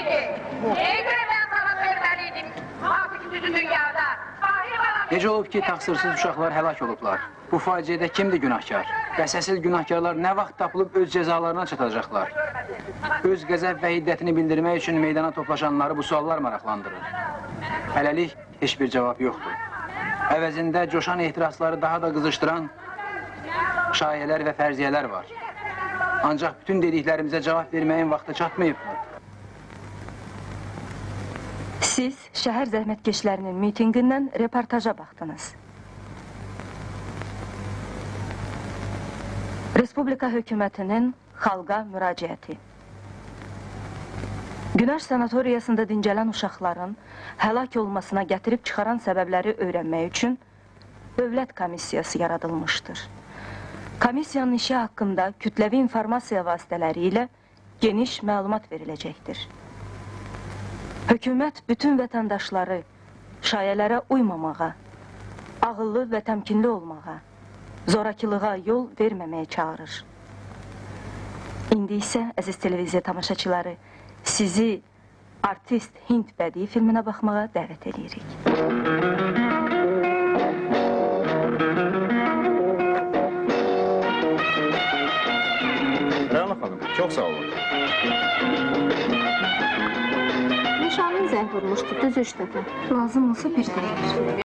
Neye göre ben sana söylemeliydim? Artık düzü dünyada. Necə olub ki, təqsirsіз uşaqlar həlak olublar? Bu faciədə kimdir günahkar? Qəsəsil günahkarlar nə vaxt tapılıb öz cəzalarına çatacaqlar? Öz qəzəb və hiddətini bildirmək üçün meydana toplaşanları bu suallar maraqlandırır. Hələlik heç bir cavab yoxdur. Əvəzində coşan ehtirasları daha da qızışdıran şayələr və fərziyələr var. Ancaq bütün dediklərimizə cavab verməyin vaxtı çatmayıbdır. Siz şəhər zəhmətkeşlərinin mitinqindən reportaja baxdınız. Respublika hökumətinin xalqa müraciəti. Günəş sanatoriyasında dincələn uşaqların həlak olmasına gətirib çıxaran səbəbləri öyrənmək üçün dövlət komissiyası yaradılmışdır. Komissiyanın işi haqqında kütləvi informasiya vasitələri ilə geniş məlumat veriləcəkdir. Hökumət bütün vətəndaşları şayələrə uymamağa, ağıllı və təmkinli olmağa, zorakılığa yol verməməyə çağırır. İndi isə, əziz televiziya tamaşaçıları, sizi artist Hind bədii filminə baxmağa dəvət edirik. Rana xanım, çox sağ olun. Nişanlın zəng vurmuşdu, düz 3 dəfə. Lazım olsa bir deyir.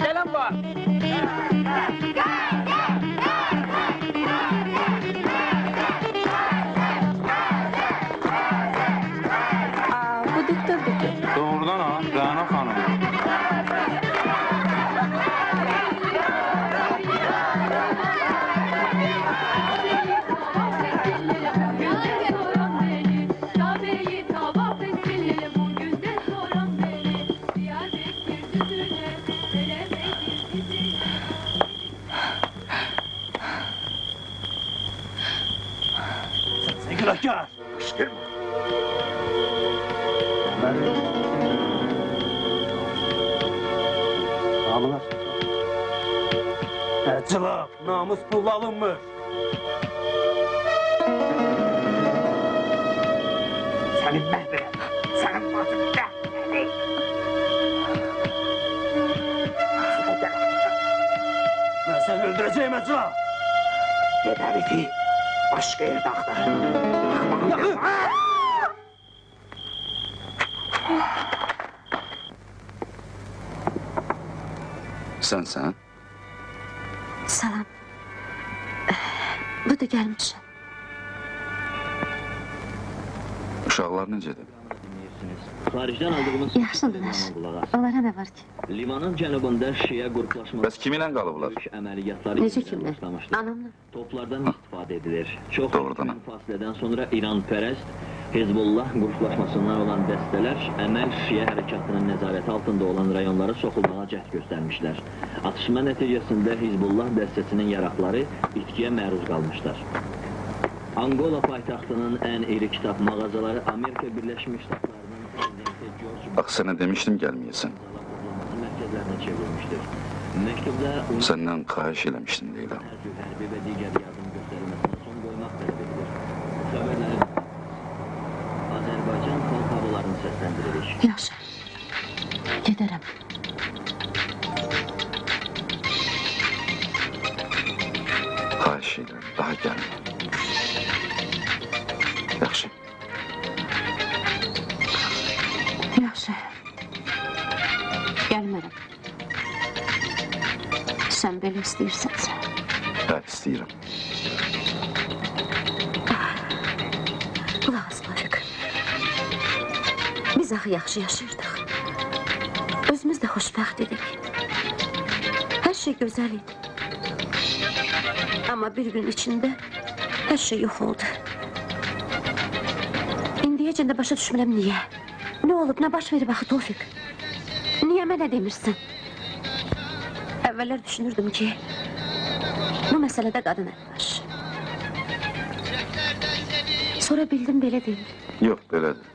Gələn var! Bu doktordur ki. Doğrudan ha, Rana xanım. Günahkar! Kışkırma. Namılar! Cılaq, namus pulla alınmır! Senin məhvələ, sənin bacın məhvəli. Mən səni öldürəcəyim, Cılaq! Get hərifi, başqa yerdə axtar. Sənsən? Salam. Budur gəlmişəm. Uşaqlar necədir? Xaricdən aldığımız Yaxşıdırlar. Onlara nə var ki? Limanın cənubunda Şiə qruplaşması Bəs kiminlə qalıblar? əməliyyatları Necə yenidən kimlər? başlamışdır. Anamla. Toplardan istifadə edilir. Çox Doğrudan. uzun fasilədən sonra İran pərəst Hizbullah qruplaşmasından olan dəstələr əməl Şiə hərəkatının nəzarəti altında olan rayonlara soxulmağa cəhd göstərmişlər. Atışma nəticəsində Hizbullah dəstəsinin yaraqları itkiyə məruz qalmışlar. Angola paytaxtının ən iri kitab mağazaları Amerika Birləşmiş Ştatlarının prezidenti George Bak sana demiştim gelmeyesin. mərkəzlərinə çevrilmişdir. Məktubda Senden xahiş eləmiştim Leyla. hərbi və digər yardım göstərilməsinə son qoymaq tələb edilir. Xəbərləri Azərbaycan xalq havalarını səsləndiririk. Yaxşı. Gedərəm. Xahiş ederim daha gelme. Yaxşı. Yaxşı. Gəlmərəm. Sən belə istəyirsənsə. Hə, istəyirəm. Qulaq as, Tofiq. Biz axı yaxşı yaşayırdıq. Özümüz də xoşbəxt idik. Hər şey gözəl idi. Amma bir gün içində hər şey yox oldu. İndiyəcən də başa düşmürəm niyə. Nə olub, nə baş verib axı Tofiq? Niyə mənə demirsən? Əvvəllər düşünürdüm ki, bu məsələdə qadın əli var. Sonra bildim belə deyil. Yox, belədir.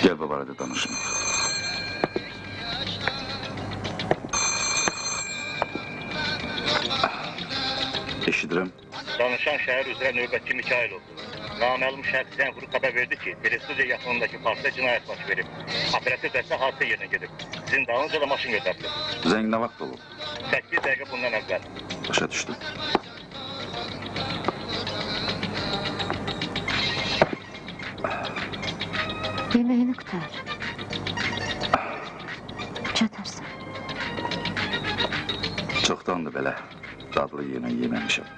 Gel bu barədə danışın. Eşidirəm. Danışan şəhər üzrə növbətçi Mikailov. Naməlum şəxs zəng vurub xəbər verdi ki, Telestudiya yaxınındakı parkda cinayət baş verib. Operativ dəstə hadisə yerinə gedib. Sizin dalınca da maşın göndərilib. Zəng nə vaxt olub? 8 dəqiqə bundan əvvəl. Başa düşdüm. Yeməyini qutar. Çatarsın. Çoxdandır belə dadlı yemək yeməmişəm.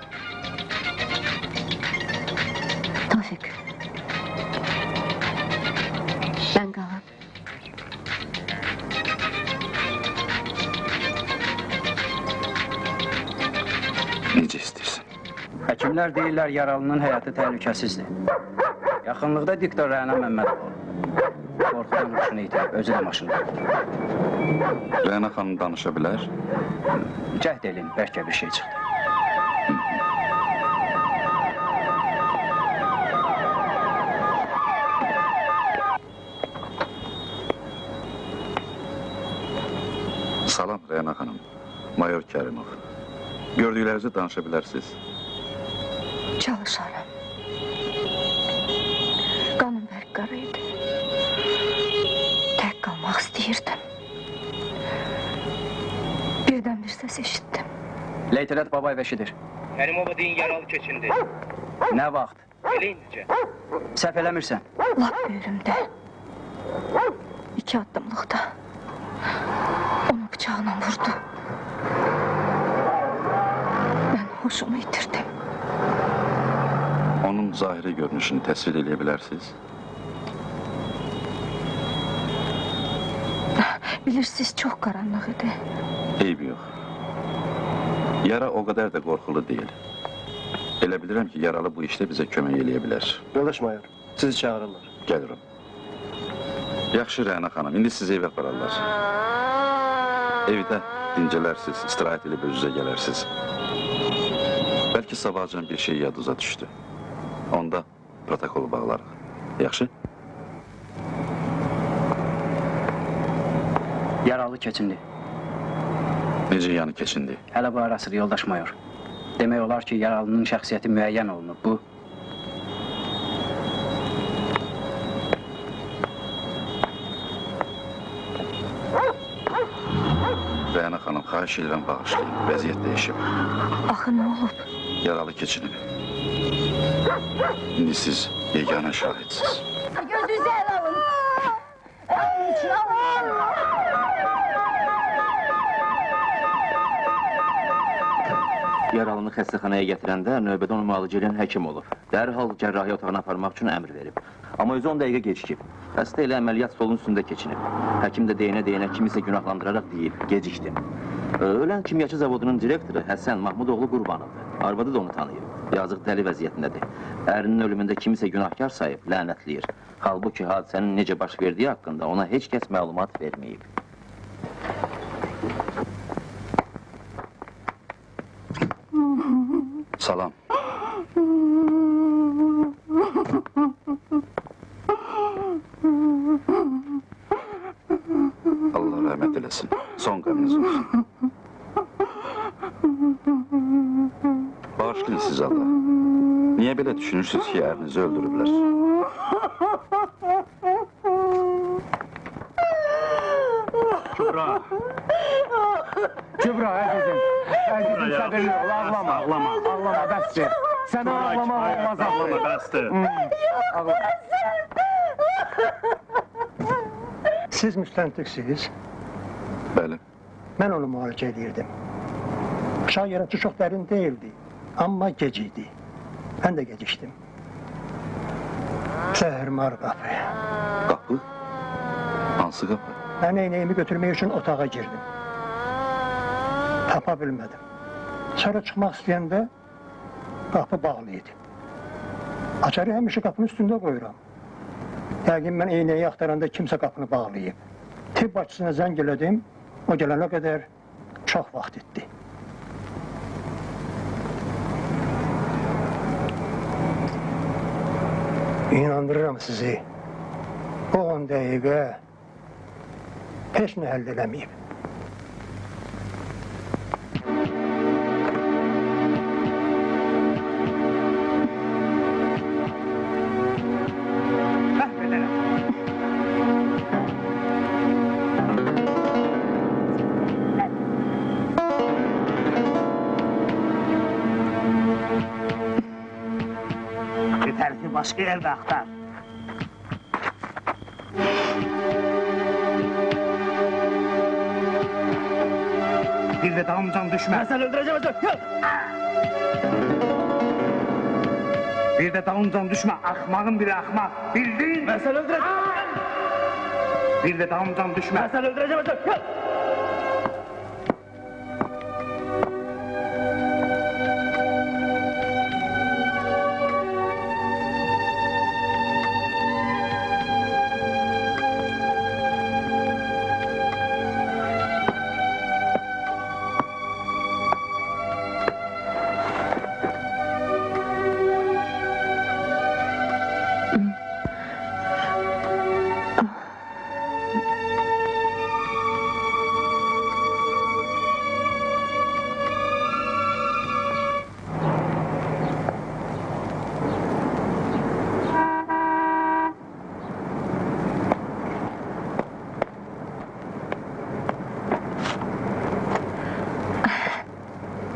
Tofiq. Mən qalam. Necə istəyirsən? Həkimlər deyirlər yaralının həyatı təhlükəsizdir. Yaxınlıqda diktor Rəna Məmmədov. Qorxudan huşunu itirib, özü də maşında. Rəna xanım danışa bilər. Cəhd elin, bəlkə bir şey çıxdı. Salam Rəna xanım. Mayor Kərimov. Gördüklərinizi danışa bilərsiniz. Çalışaram. Qanım bərk qara idi. Tək qalmaq istəyirdim. Birdən bir səs eşitdim. Leytenant Babayev eşidir. Kərimova deyin yaralı keçindi. Nə vaxt? Elə indicə. Səhv eləmirsən. Lap böyrümdə. 2 addımlıqda. Onu bıçağla vurdu. Mən hoşumu itirdim. Onun zahiri görünüşünü təsvir edə bilərsiniz. Bilirsiniz, çox qaranlıq idi. Eybi yox. Yara o qədər də qorxulu deyil. Elə bilirəm ki, yaralı bu işdə bizə kömək eləyə bilər. Yoldaş mayor, sizi çağırırlar. Gəlirim. Yaxşı Rəna xanım, indi sizi evə apararlar. Evdə dincələrsiniz, istirahət edib özünüzə gələrsiniz. Bəlkə sabahcan bir şey yadınıza düşdü. Onda protokolu bağlarıq. Yaxşı? Yaralı keçindi. Necə yanı keçindi? Hələ bu arasıdır, yoldaş mayor. Demək olar ki, yaralının şəxsiyyəti müəyyən olunub. Bu, Rəna xanım, xahiş edirəm bağışlayın. Vəziyyət dəyişib. Axı nə olub? Yaralı keçinib. İndi siz yeganə şahidsiniz. Gözünüzü el alın. Alın için alın. Yaralını xəstəxanaya gətirəndə növbədə onu müalicə edən həkim olub. Dərhal cərrahi otağına aparmaq üçün əmr verib. Amma özü 10 dəqiqə gecikib. Xəstə ilə əməliyyat stolunun üstündə keçinib. Həkim də deyənə kimisə günahlandıraraq deyib, gecikdim. Ölən kimyaçı zavodunun direktoru Həsən Mahmudoğlu Qurbanovdur. Arvadı da onu tanıyır. Yazıq dəli vəziyyətindədir. Ərinin ölümündə kimisə günahkar sayıb, lənətləyir. Halbuki hadisənin necə baş verdiyi haqqında ona heç kəs məlumat verməyib. Salam. Allah rəhmət eləsin. Son qəminiz olsun. Bağışlayın siz Allah. Niyə belə düşünürsünüz ki, ərinizi öldürüblər? Kübra, əzizim. Əzizim, səbirli ol, ağlama. Ağlama, bəsdir. Sənə ağlamaq olmaz, ağlama. Bəsdir. Siz müstəntiqsiniz. Bəli. Mən onu müalicə edirdim. Uşaq yarası çox dərin değildi. Amma gec idi. Mən də gecikdim. Səhərmar qapı. Qapı? Hansı qapı? Mən eynəyimi götürmək üçün otağa girdim. Tapa bilmədim. Sonra çıxmaq istəyəndə qapı bağlı idi. Açarı həmişə qapının üstündə qoyuram. Yəqin mən eynəyi axtaranda kimsə qapını bağlayıb. Tibb başçısına zəng elədim, o gələnə qədər çox vaxt etdi. İnandırıram sizi, o 10 dəqiqə heç nə əldə eləməyib. Tərfi başqa yerdə axtar. Bir də damcan düşmə. Sən öldürəcəm, yox! Bir də damcan düşmə, axmağın biri axmaq. Bildin? Mən sən öldürəcəm! Bir də damcan düşmə. Mən sən öldürəcəm, yox!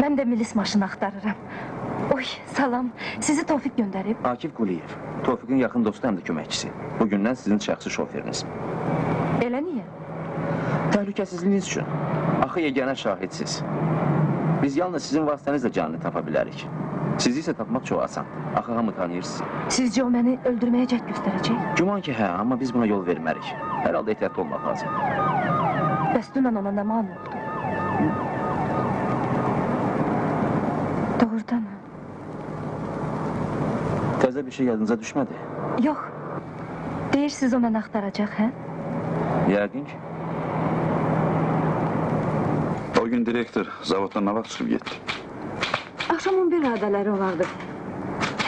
Mən də milis maşını axtarıram. Oy, salam. Sizi Tofiq göndərib. Akif Quliyev, Tofiqin yaxın dostu həm də köməkçisi. Bugündən sizin şəxsi şoferiniz. Elə niyə? Təhlükəsizliyiniz üçün. Axı yeganə şahidsiniz. Biz yalnız sizin vasitənizlə canını tapa bilərik. Sizi isə tapmaq çox asandır. Axı hamı tanıyır sizi. Sizcə o məni öldürməyə cəhd göstərəcək? Güman ki, hə, amma biz buna yol vermərik. Hər halda ehtiyatlı olmaq lazım. Bəs dünən ona nə mal oldu? Doğrudan mı? Təzə bir şey yadınıza düşmədi. Yox. Deyirsiniz o məni axtaracaq, hə? Yəqin ki. O gün direktor zavoddan nə vaxt çıxıb getdi? Axşam 11 radələri olardı.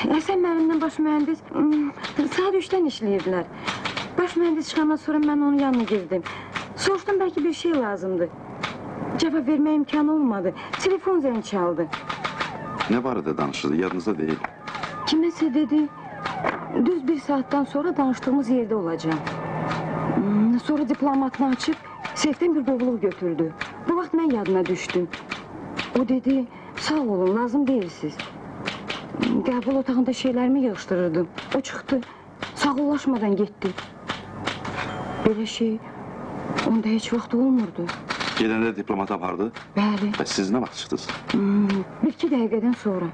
Həsən müəllimlə baş mühəndis saat 3-dən işləyirdilər. Baş mühəndis çıxandan sonra mən onun yanına girdim. Soruşdum, bəlkə bir şey lazımdır. Cavab vermə imkanı olmadı. Telefon zəng çaldı. Nə barədə danışırdı, yadınızda deyil. Kiməsə dedi, düz bir saatdan sonra danışdığımız yerdə olacağım. Sonra diplomatını açıb, seyfdən bir boğuluq götürdü. Bu vaxt mən yadına düşdüm. O dedi, sağ olun, lazım deyilsiz. Qəbul otağında şeylərimi yığışdırırdım. O çıxdı, sağollaşmadan getdi. Belə şey onda heç vaxt olmurdu. Gedəndə diplomat apardı. Bəli, Bəs siz nə vaxt çıxdınız? 1-2 dəqiqədən sonra.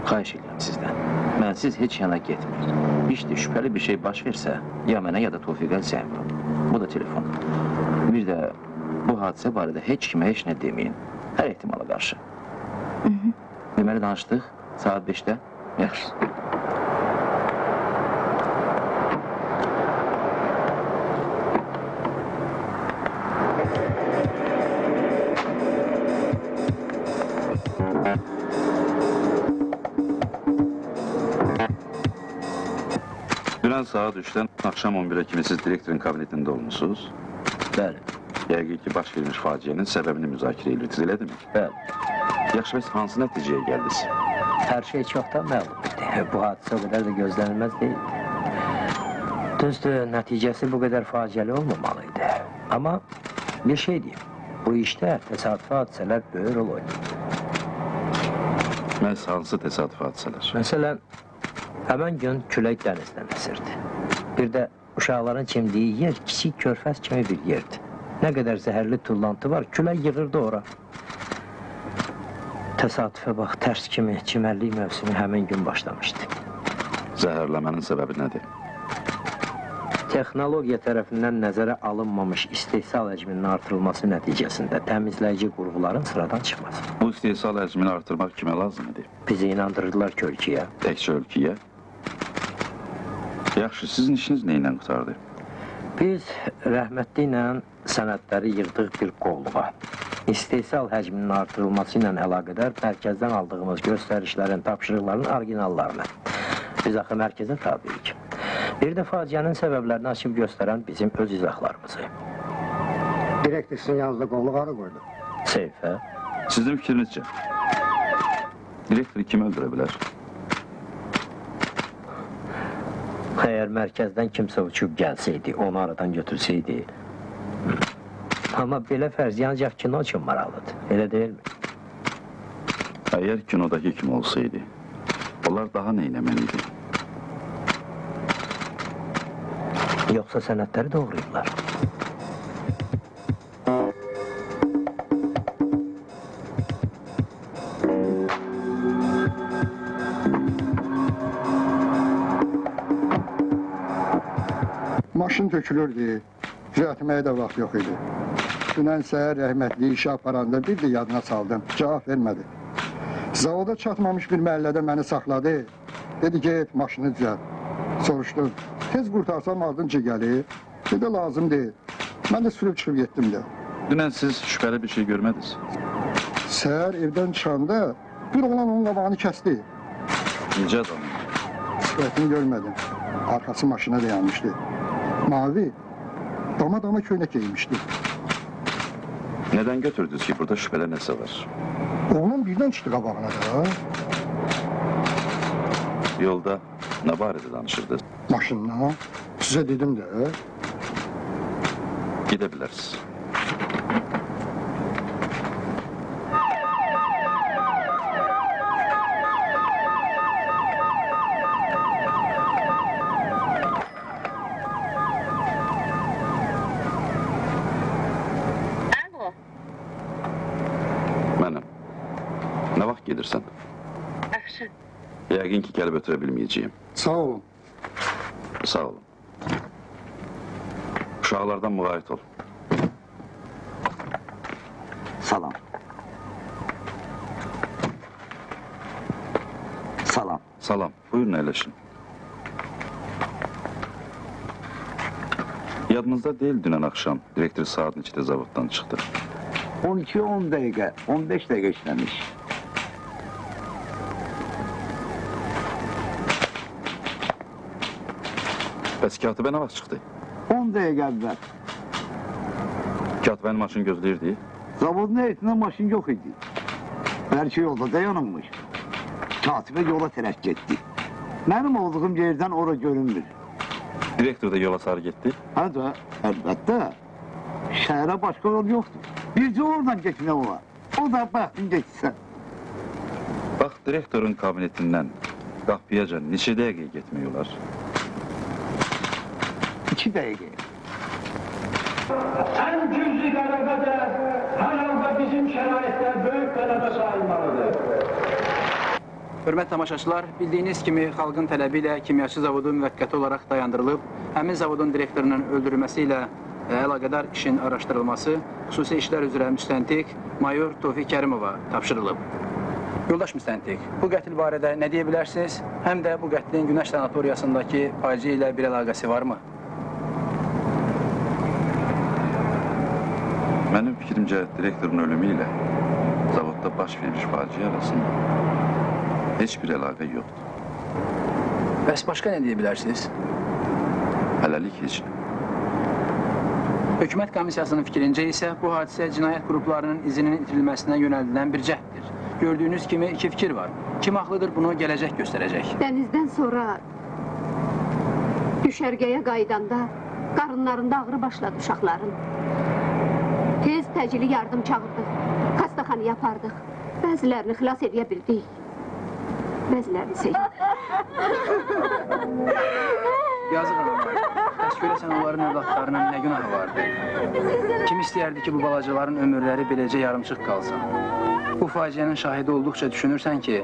Xahiş edirəm sizdən. Mənsiz heç yana getmir. İşte şübhəli bir şey baş versə, ya mənə ya da Tofiqə zəng vurun. Bu da telefon. Bir də bu hadisə barədə heç kimə heç nə deməyin. Hər ehtimala qarşı. Deməli danışdıq, saat 5-də. Yaxşı. Dünən saat 3-dən axşam 11-ə kimi siz direktorun kabinetində olmuşsunuz. Bəli, Yəqin ki, baş vermiş faciənin səbəbini müzakirə edirsiniz, elədirmi? bəli. Yaxşı, bəs hansı nəticəyə gəldiniz? Hər şey çoxdan məlum idi. Bu hadisə o qədər də gözlənilməz deyildi. Düzdür, nəticəsi bu qədər faciəli olmamalıydı. Amma bir şey deyim, bu işdə təsadüfi hadisələr böyük rol oynayır. Məhz hansı təsadüf hadisələr? Məsələn, həmən gün külək dənizdən əsirdi. Bir də uşaqların çimdiyi yer kiçik körfəz kimi bir yerdi. Nə qədər zəhərli tullantı var, külək yığırdı ora. Təsadüfə bax, tərs kimi çimərlik mövsümü həmin gün başlamışdı. Zəhərləmənin səbəbi nədir? Texnologiya tərəfindən nəzərə alınmamış istehsal həcminin artırılması nəticəsində təmizləyici qurğuların sıradan çıxması. Bu istehsal həcmini artırmaq kimə lazım idi? Bizi inandırdılar ki, ölkəyə. Təkcə ölkəyə? Yaxşı, sizin işiniz nə ilə qutardı? Biz rəhmətli ilə sənədləri yığdıq bir qovluğa. İstehsal həcminin artırılması ilə əlaqədar mərkəzdən aldığımız göstərişlərin, tapşırıqların orijinallarını. Biz axı mərkəzə tabiyik. Bir də faciənin səbəblərini açıb göstərən bizim öz izahlarımızı. Direktor sizin yanınızda qolluq arı qoydu. Seyfə, Sizin fikrinizcə, direktoru kim öldürə bilər? əgər mərkəzdən kimsə uçub gəlsəydi, onu aradan götürsəydi. Amma belə fərz ancaq kino üçün maraqlıdır, elə deyilmi? Əgər kinodakı kim olsaydı, onlar daha nə eləməliydi? Yoxsa sənədləri doğrayırlar. Maşın tökülürdü, düzəltməyə də vaxt yox idi. Dünən səhər rəhmətli işə aparanda bir də yadına saldım, cavab vermədi. Zavoda çatmamış bir məhəllədə məni saxladı, dedi get maşını düzəlt. Soruşdum, tez qurtarsam ardınca gəlir, dedi lazım deyil. Mən də sürüb çıxıb getdim də. Dünən siz şübhəli bir şey görmədiniz. Səhər evdən çıxanda bir oğlan onun qabağını kəsdi. Necə adam? Sifətini görmədim, arkası maşına dayanmışdı. Mavi, dama köynək geymişdi. Nədən götürdünüz ki, burada şübhələ nəsə var? Oğlan birdən çıxdı qabağına da. Yolda nə barədə danışırdınız? Maşınla, sizə dedim də. Gedə bilərsiniz. Alo, Mənim. Nə vaxt gedirsən? axşam. Yəqin ki, gəlib ötürə bilməyəcəyim. Sağ olun. Sağ olun. Uşaqlardan müğayət ol. Salam. Salam. Salam, buyurun əyləşin. Yadınızda deyil dünən axşam direktor saat neçədə zavoddan çıxdı? 12-10 dəqiqə, 15 dəqiqə işləmiş. Bəs katibə nə vaxt çıxdı? 10 dəqiqə əvvəl. Katibənin maşını gözləyirdi. Zavodun heyətində maşın yox idi. Bəlkə yolda dayanılmış. Katibə yola tərəf getdi. Mənim olduğum yerdən ora görünmür. Direktor da yola sarı getdi. Hə də, əlbəttə. Şəhərə başqa yol yoxdur. Bircə oradan getmək olar. O da bəxtin geçsən. Bax, direktorun kabinetindən qapıyacan neçə dəqiqə getmək olar? 2 dəqiqə. En cüzi galebede herhalde bizim şeraitler büyük galebe sayılmalıdır. Hörmət tamaşaçılar, bildiyiniz kimi xalqın tələbi ilə kimyaçı zavodu müvəqqəti olaraq dayandırılıb, həmin zavodun direktorunun öldürülməsi ilə əlaqədar işin araşdırılması xüsusi işlər üzrə müstəntiq mayor Tofiq Kərimova tapşırılıb. Yoldaş müstəntiq, bu qətil barədə nə deyə bilərsiniz? Həm də bu qətlin Günəş sanatoriyasındakı faciə ilə bir əlaqəsi varmı? Mənim fikrimcə direktorun ölümü ilə zavodda baş vermiş faciə arasında heç bir əlaqə yoxdur. Bəs başqa nə deyə bilərsiniz? Hələlik heç nə. Hökumət komissiyasının fikrincə isə bu hadisə cinayət qruplarının izinin itirilməsinə yönəldilən bir cəhddir. Gördüyünüz kimi iki fikir var. Kim haqlıdır bunu gələcək göstərəcək. Dənizdən sonra düşərgəyə qaydanda qarınlarında ağrı başladı uşaqların. Tez təcili yardım çağırdıq, xəstəxanaya apardıq. Bəzilərini xilas edə bildik, bəzilərini isə Yazıq analar, bəs görəsən onların övladlarının nə günahı vardı? Kim istəyərdi ki, bu balacaların ömürləri beləcə yarımçıq qalsın? Bu faciənin şahidi olduqca düşünürsən ki,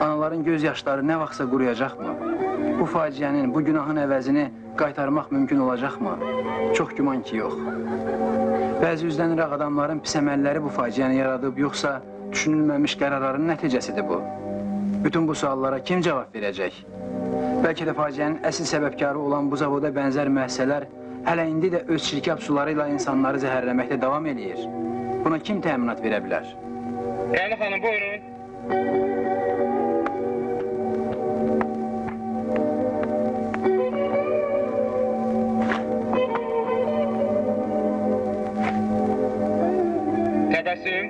anaların göz yaşları nə vaxtsa quruyacaqmı? Bu faciənin, bu günahın əvəzini qaytarmaq mümkün olacaqmı? Çox güman ki, yox. Bəzi üzləniraq adamların pis əməlləri bu faciəni yaradıb, yoxsa düşünülməmiş qərarların nəticəsidir bu? Bütün bu suallara kim cavab verəcək? Bəlkə də faciənin əsl səbəbkarı olan bu zavoda bənzər müəssisələr hələ indi də öz çirkab suları ilə insanları zəhərləməkdə davam edir. Buna kim təminat verə bilər? Rəna xanım, buyurun. Təbəssüm.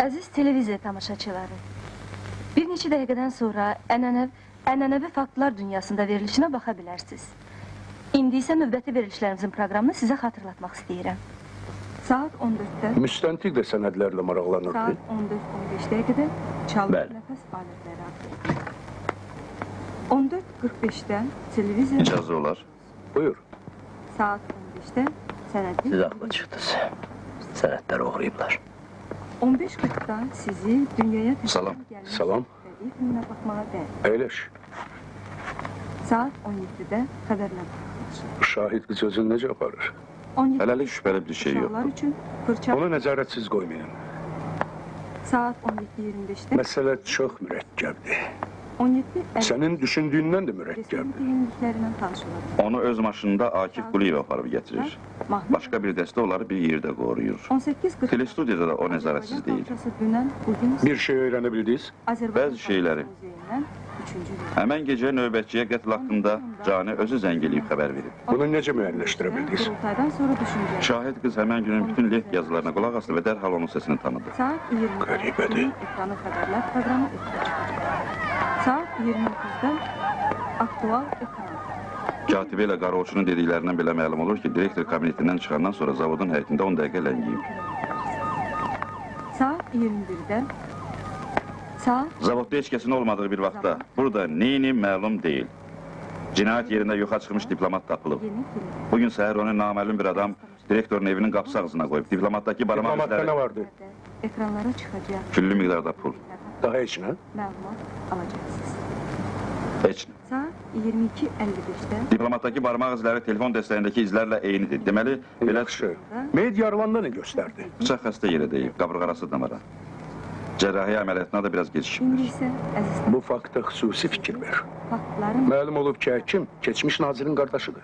Əziz televiziya tamaşaçıları, bir neçə dəqiqədən sonra ənənəvi faktlar dünyasında verilişinə baxa bilərsiniz. İndi isə növbəti verilişlərimizin proqramını sizə xatırlatmaq istəyirəm. Saat 14-də... Müstəntiq də sənədlərlə maraqlanırdı. Saat 14-15 dəqiqədə çalma nəfəs alətləri adlı. 14:45-də televiziya... İcazə olar. Buyur. Saat 15-də sənədli... Siz haqlı çıxdınız. Sənədləri oğrayıblar. 15:40-da sizi dünyaya... Salam. Salam. ...filminə baxmağa dəvət. Əyləş. Saat 17-də xəbərlə baxılır. Şahid qız özünü necə aparır? Hələlik şübhəli bir şey yoxdur. Üçün fırça... Onu nəzarətsiz qoymayın. Saat 17:25-də... Məsələ çox mürəkkəbdir. 17:50... Sənin düşündüyündən də mürəkkəbdir. Yeniliklərindən tanış olabilir. Onu öz maşınında Akif Quliyev aparıb gətirir. Başqa bir dəstə onları bir yerdə qoruyur. 18:40... Telestudiyada da o nəzarətsiz deyil. Bir şey öyrənə bildiniz? Bəzi şeyləri. Həmən gecə növbətçiyə qətl haqqında Cani özü zəng eləyib xəbər verib. Bunu necə müəyyənləşdirə bildiniz? Şahid qız həmən günün bütün left yazılarına qulaq asdı və dərhal onun səsini tanıdı. Saat 20'də Qəribədir. ekranı xəbərlər proqramı efirə çıxacaq. Saat 20:30-da aktual ekran. Katibə ilə Qaroğuçunun dediklərindən belə məlum olur ki, direktor kabinetindən çıxandan sonra zavodun həyətində 10 dəqiqə ləngiyib. Saat 21'də Zavodda heç kəsin olmadığı bir vaxtda burada neyini məlum deyil. Cinayət yerində yoxa çıxmış diplomat tapılıb. Bugün səhər onu naməlum bir adam direktorun evinin qapısı ağzına qoyub. Diplomatdakı barmaq Diplomatda nə izləri vardı? ekranlara çıxacaq küllü miqdarda pul. Daha heç nə? məlumat alacaqsınız. Heç nə. Saat 22:55-də Diplomatdakı barmaq izləri telefon dəstəyindəki izlərlə eynidir. Deməli, belə Yaxşı. Media arvanda nə göstərdi? bıçaq xəstə yerə deyib, qaburğarası damara. Cərrahi əməliyyatına da biraz indi gecikiblər. isə əziz Bu faktda xüsusi fikir ver. faktların Məlum olub ki, həkim keçmiş nazirin qardaşıdır.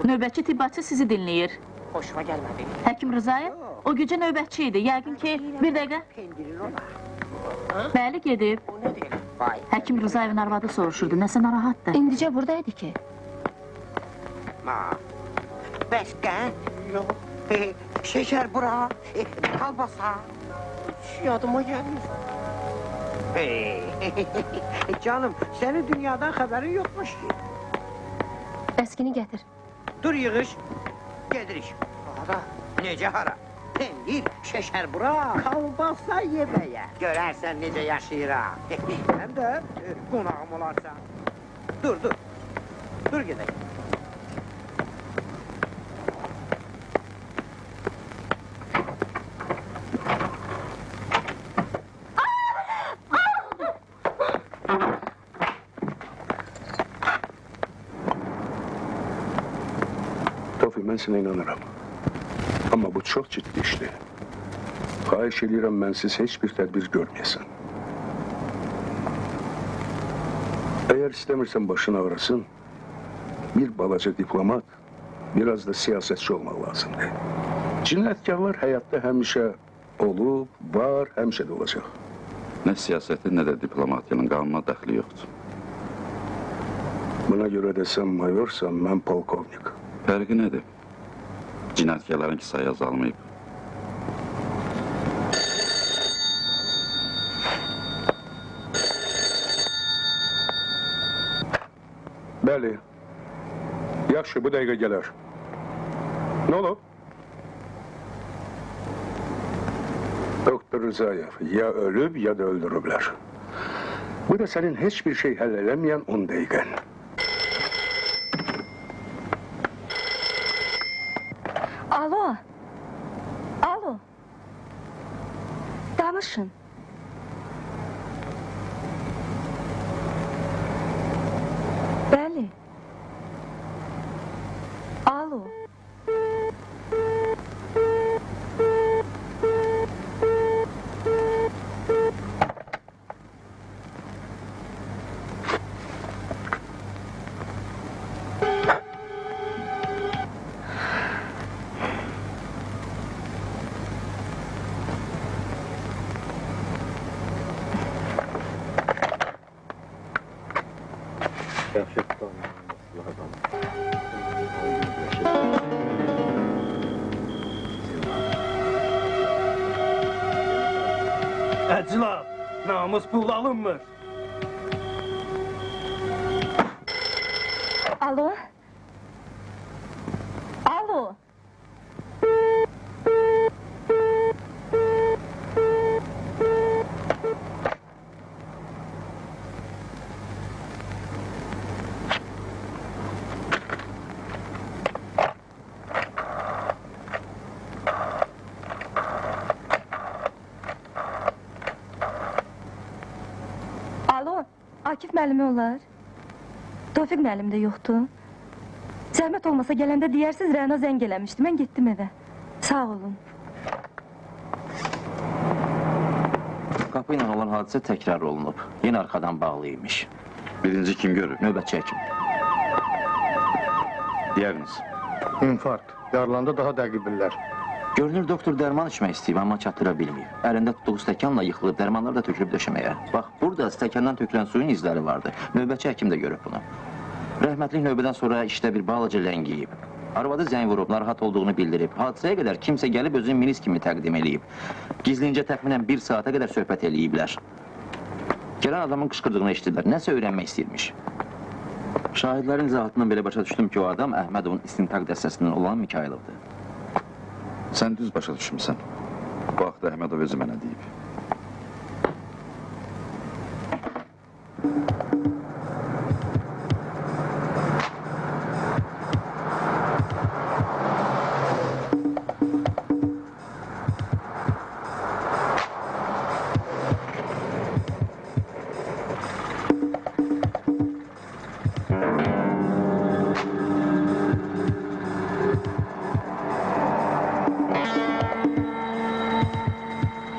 Növbətçi tibbatçı sizi dinləyir. Hoşuma gelmedi. Həkim Rızayev o gecə növbətçi idi. Yəqin ki, bir dəqiqə. Bəli, gedib. O ne diyelim? Vay. Həkim Rızayevin arvadı soruşurdu. Nəsə narahatdır. İndicə buradaydı ki. Ma. Besken. Yok. Şeker bura. Kalbasa. Yadıma gelmiş. Canım, senin dünyadan haberin yokmuş ki. Əskini gətir. Dur yığış. Gedirik. Hara? Nece hara? Pendir, şeker bura. Kalbasa yemeye. Görersen nece yaşayıra. Hem de konağım olarsa. Dur. Dur gidelim. Tofiq, mən sənə inanıram. Amma bu çox ciddi işdir. Xahiş edirəm, mənsiz heç bir tədbir görməyəsən. Əgər istəmirsən başın ağrısın, bir balaca diplomat, biraz da siyasetçi olmaq lazımdır. Cinayətkarlar həyatda həmişə olub, var, həmişə də olacaq. Nə siyasətin, nə də diplomatiyanın qanuna dəxli yoxdur. Buna görə də sən mayorsan, mən polkovnik. Fərqi nədir? Cinayətkarlarınki sayı azalmayıb. Bəli. Yaxşı, bu dəqiqə gələr. Nə olub? Doktor Rızayev ya ölüb, ya da öldürüblər. Bu da sənin heç bir şey həll eləməyən 10 dəqiqən. Alo. Alo. Danışın. Bəli. Alo. Əclaf, namus pul alınmır. Alo. Alo. Alo, Akif müəllimi olar? Tofiq müəllim də yoxdur. Zəhmət olmasa gələndə deyərsiz Rəna zəng eləmişdi. Mən getdim evə. Sağ olun. Qapı ilə olan hadisə təkrar olunub. Yenə arxadan bağlıymış. Birinci kim görür? Növbətçi həkim. Diaqnoz. İnfarkt, yarılanda daha dəqiq bilirlər. Görünür doktor dərman içmək istəyib, amma çatdıra bilməyib. Əlində tutduğu stəkanla yıxılıb, dərmanlar da tökülüb döşəməyə. Bax, burada stəkandan tökülən suyun izləri vardı. Növbətçi həkim də görüb bunu. Rəhmətlik növbədən sonra işdə bir balaca ləngiyib. Arvadı zəng vurub, narahat olduğunu bildirib. Hadisəyə qədər kimsə gəlib özünü minis kimi təqdim eləyib. Gizlincə təxminən 1 saata qədər söhbət eləyiblər. Gələn adamın qışqırdığını eşitdilər, nəsə öyrənmək istəyirmiş. Şahidlərin izahatından belə başa düşdüm ki, o adam Əhmədovun istintaq dəstəsindən olan Mikayılovdur. Sən düz başa düşmüsən. Bu haqda Əhmədov özü mənə deyib.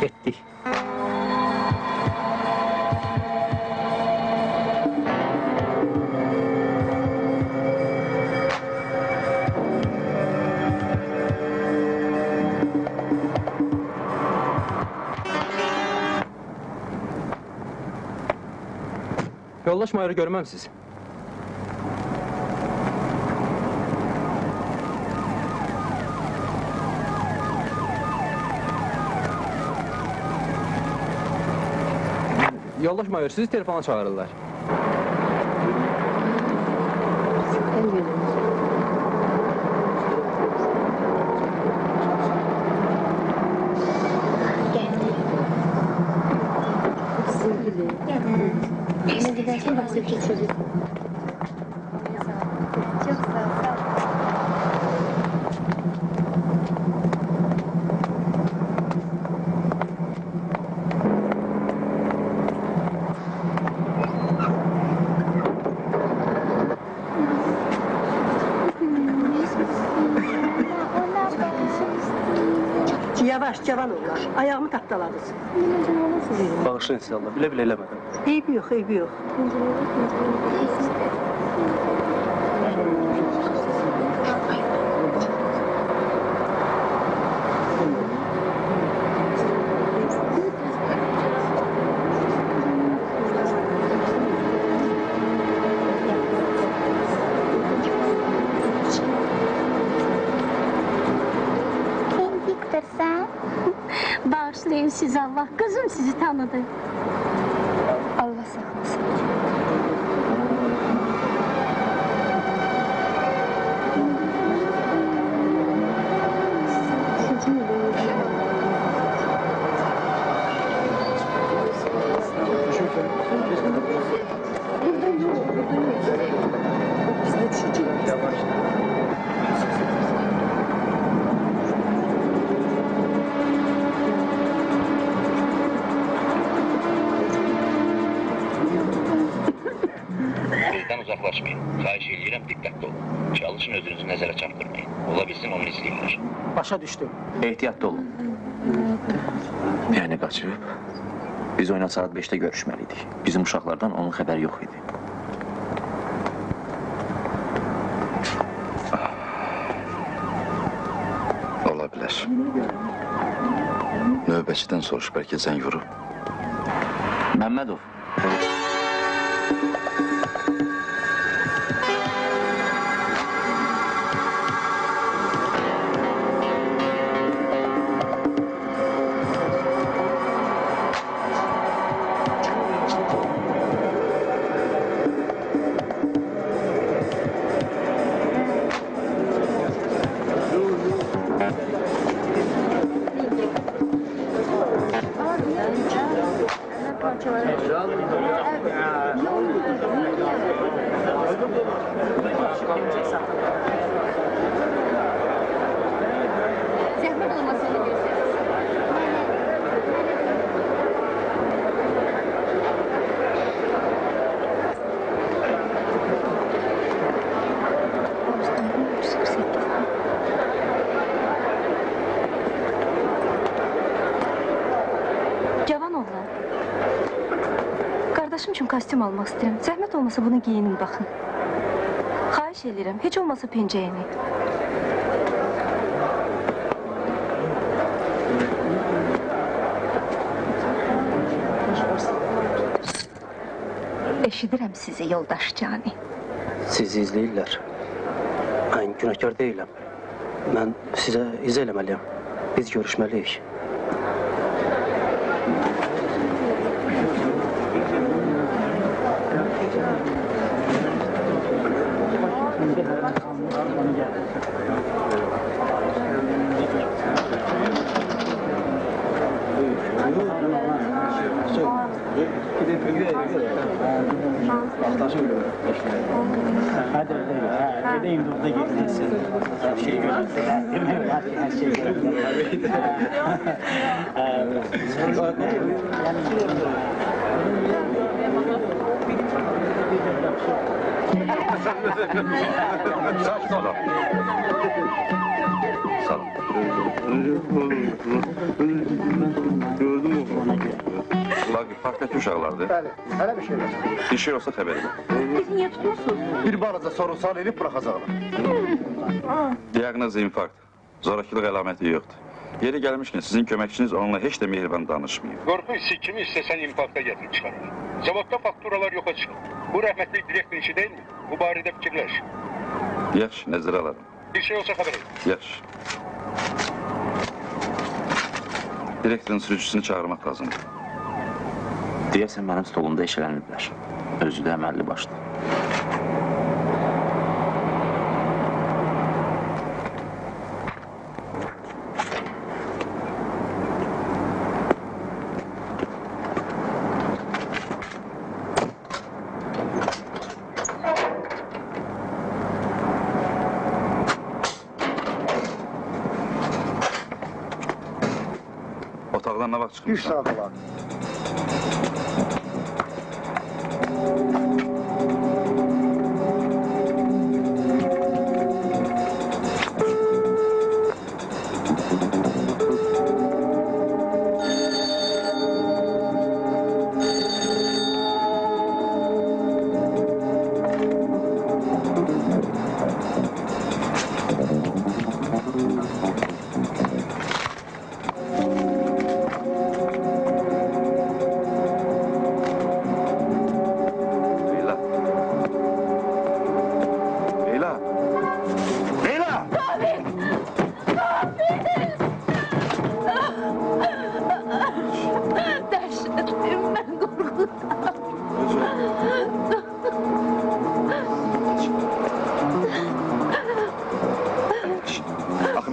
Getdik. Yoldaş mayoru görməmsiz. Yoldaş mayor, sizi telefona çağırırlar. Yavaş, cavan oğlan. Ayağımı tapdaladınız. Bağışlayın siz Allah, bilə-bilə eləmədim. Eybi yok, eybi yok. Viktor sen? Bağışlayın siz Allah. Kızım sizi tanıdı. Allah saklasın. Bizden uzaklaşmayın. Xahiş edirəm, diqqətli olun. Çalışın özünüzü nəzərə çarptırmayın. Ola bilsin onu izləyirlər. Başa düşdüm. Ehtiyatlı olun. Yəni qaçıb. Biz oyuna saat 5'te görüşməliydik. Bizim uşaqlardan onun xəbəri yox idi. Ola bilər. Növbəçidən soruş, bəlkə zəng vurub. Məmmədov. Zəhmət olmasa onu görsün. Cavan oğlan. Qardaşım üçün kostyum almaq istəyirəm. Zəhmət olmasa bunu giyinin baxın. Xahiş edirəm, heç olmasa pencəyini. Eşidirəm sizi, yoldaş Cani. Sizi izləyirlər. Mən günahkar deyiləm. Mən sizə izah eləməliyəm. Biz görüşməliyik. Sakin olun. Sağ olun. Bunlar parktaki uşaqlardır. Bəli, hələ bir şey var. Bir şey olsa xəbər edin. Siz niye tutuyorsunuz? Bir balaca soru-sual edib buraxacaqlar. Diaqnoz infarkt. Zorakılıq əlaməti yoxdur. Yeri gəlmişkən sizin köməkçiniz onunla heç də mehriban danışmayıb. Qorxu hissi kimi istəsən infarkta gətirib çıxarır. Zavodda fakturalar yoxa çıxır. Bu rəhmətlik direktor işi değil mi? Bu barədə fikirləş. Yaxşı, nəzərə alarım. Bir şey olsa xəbər et. Yaxşı. Direktorun sürücüsünü çağırmaq lazımdır. Deyəsən mənim stolumda eşələniblər. Özü də əməlli başlı. Otaqdan nə vaxt Bir çıxmışsan? saat olar.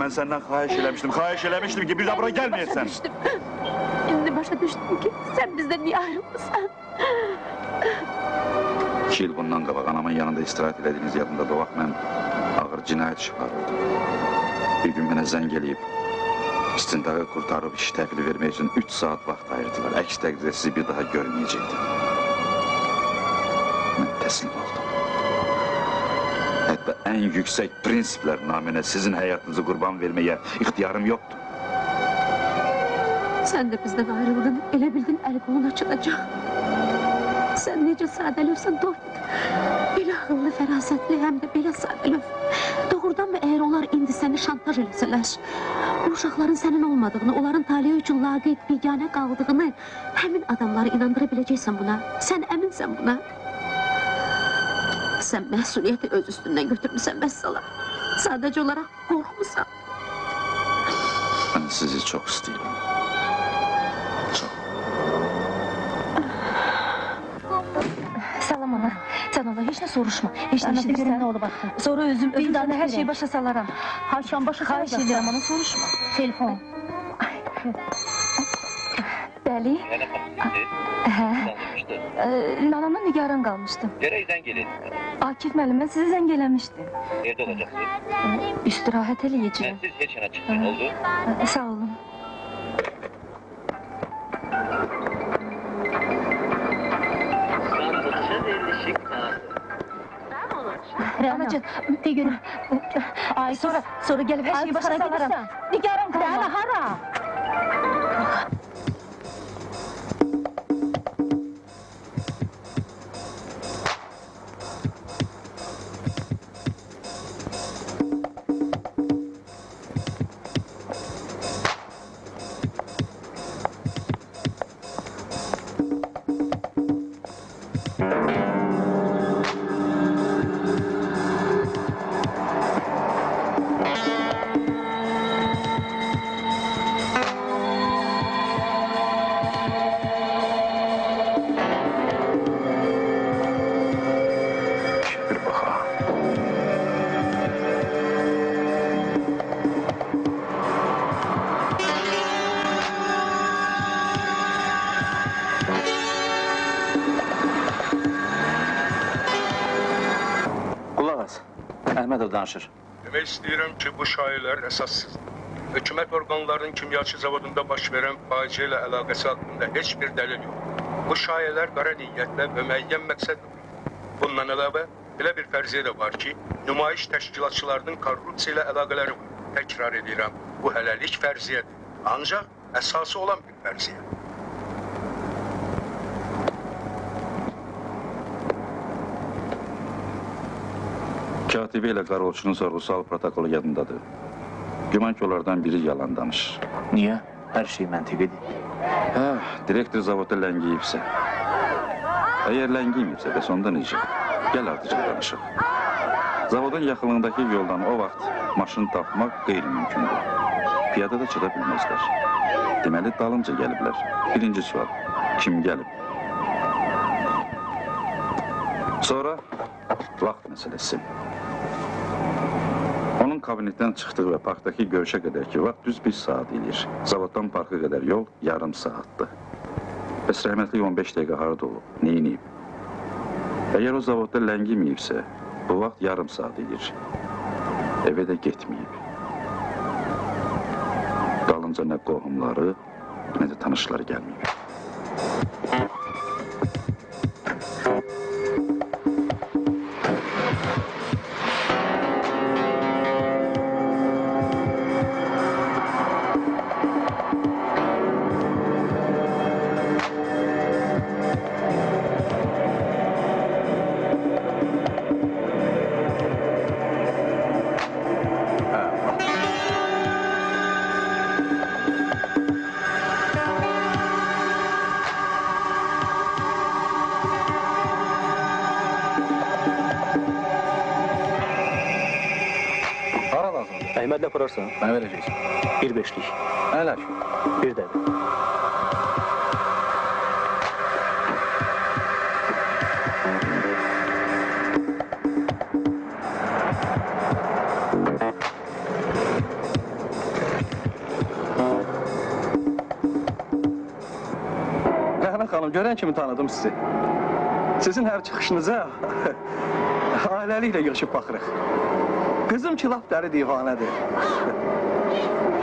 Ben senden xahiş eləmiştim ki bir daha bura gelmeyesen. Şimdi başa düştüm ki sen bizden niye ayrıldın? 2 yıl bundan qabaq anamın yanında istirahat elədiyiniz yadımda o vaxt mən ağır cinayət işi aparırdım. Bir gün mənə zəng eləyib, istintağı qurtarıb iş təhvili vermək üçün 3 saat vaxt ayırdılar. Əks təqdirdə sizi bir daha görməyəcəkdim. Mən təslim oldum. Hətta ən yüksək prinsiplər naminə sizin həyatınızı qurban verməyə ixtiyarım yoxdur. Sen de bizden ayrıldın, elə bildin el kolun açılacak. Sen necə sadəlövsən Tofik. Belə ağıllı, fərasətli, həm də belə sadəlöv. Doğrudan mı eğer onlar indi səni şantaj eləsələr, bu uşaqların sənin olmadığını, onların talihi üçün laqeyd, biganə qaldığını, həmin adamları inandıra biləcəksən buna. Sən əminsən buna. Sən məsuliyyəti öz üstündən götürmüsən vəssala. Sadəcə olaraq qorxmusan. Mən sizi çox istəyirəm. Salam ana. Sen ona hiç ne soruşma. Hiç ne işitirsen. Ne oldu baktın? Sonra özüm sana her şeyi başa salaram. Haşan başı Xahiş edirəm ona soruşma. Telefon. Bəli. Hə. Nanamla nigaran qalmışdım. Gerek zəng gelin. Akif müəllimə sizi zəng eləmişdi. Evde olacaksınız. İstirahət eləyəcəyim. Siz geç yana çıkın oldu. Sağ olun. Anacığım, bir gün. Ay Sonra gelip her şeyi başa salaram. Nigaran qalma. Dana hara? Bir baxa. Qulaq as. Əhmədov danışır. Demək istəyirəm ki, bu şayiələr əsassızdır. Hökumət orqanlarının kimyaçı zavodunda baş verən faciə ilə əlaqəsi haqqında heç bir dəlil yox. Bu şayiələr qara niyyətlə və müəyyən məqsədlə. Bundan əlavə, belə bir fərziyyə də var ki, nümayiş təşkilatçılarının korrupsiya ilə əlaqələri var. Təkrar edirəm, bu hələlik fərziyyədir. Ancaq əsası olan bir fərziyyə. Katibi ilə Qarovçunun sorğusal protokolu yadındadır. Güman ki, onlardan biri yalan danışır. Niyə? Hər şey məntiqidir. Hə, direktor zavoda ləngiyibsə. Əgər ləngiyibsə, bəs onda necə? Gəl artıca danışıq. Zavodun yaxınlığındakı yoldan o vaxt maşın tapmaq qeyri-mümkündür. Piyada da çıxa bilməzlər. Deməli, dalınca gəliblər. Birinci sual, kim gəlib? Sonra, vaxt məsələsi. Onun kabinetdən çıxdığı və parkdakı görüşə qədər ki, vaxt düz 1 saat ilir. Zavoddan parka qədər yol yarım saatdır. Bəs rəhmətli 15 dəqiqə harada olub, neyiniyib? Əgər o zavodda ləngiməyibsə, bu vaxt yarım saat ilir. Evə də getməyib. Dalınca nə qohumları, nə də tanışları gəlməyib. Əhmədlə apararsan, Mənə verəcəksən. 1 beşlik, Hələ ki. 1 dədə. görən kimi tanıdım sizi. Sizin hər çıxışınıza ailəliklə yığışıb baxırıq. Qızım ki, lap dəri divanədir.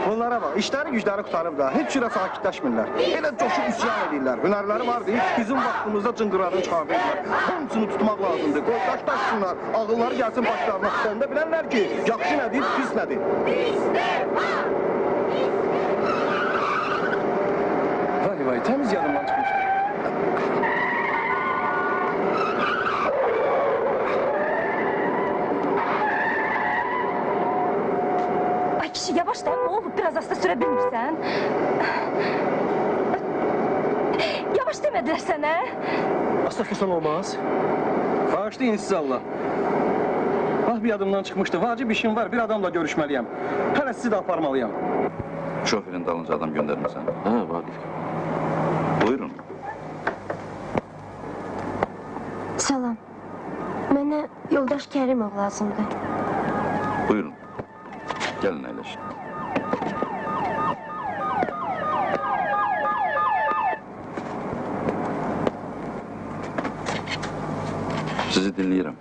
Bunlara bax, işləri gücləri qutarıb da, heç cürə sakitləşmirlər. Elə coşub üsyan edirlər. Hünərləri var deyil, bizim vaxtımızda cıngıradan çıxardılar. Hamısını tutmaq lazımdır. Qoy daşdaşsınlar, ağılları gəlsin başlarına. Onda bilənlər ki, yaxşı nədir, pis nədir. Vay, təmiz yadımdan çıxmışdır. Ay kişi yavaş da ne oldu? Biraz hasta süre bilmirsən. Yavaş demediler sana. Hasta susan olmaz. Bağışlayın sizi Allah. Ah bir adımdan çıxmışdı. Vacib işim var, bir adamla görüşməliyəm. Hələ sizi də aparmalıyam. Şoferin dalınca adam göndərmirsən. Ha, Vaqif. Buyurun. Salam. Mənə yoldaş Kərimov lazımdır. Buyurun. Gəlin əyləşin. Sizi dinləyirəm.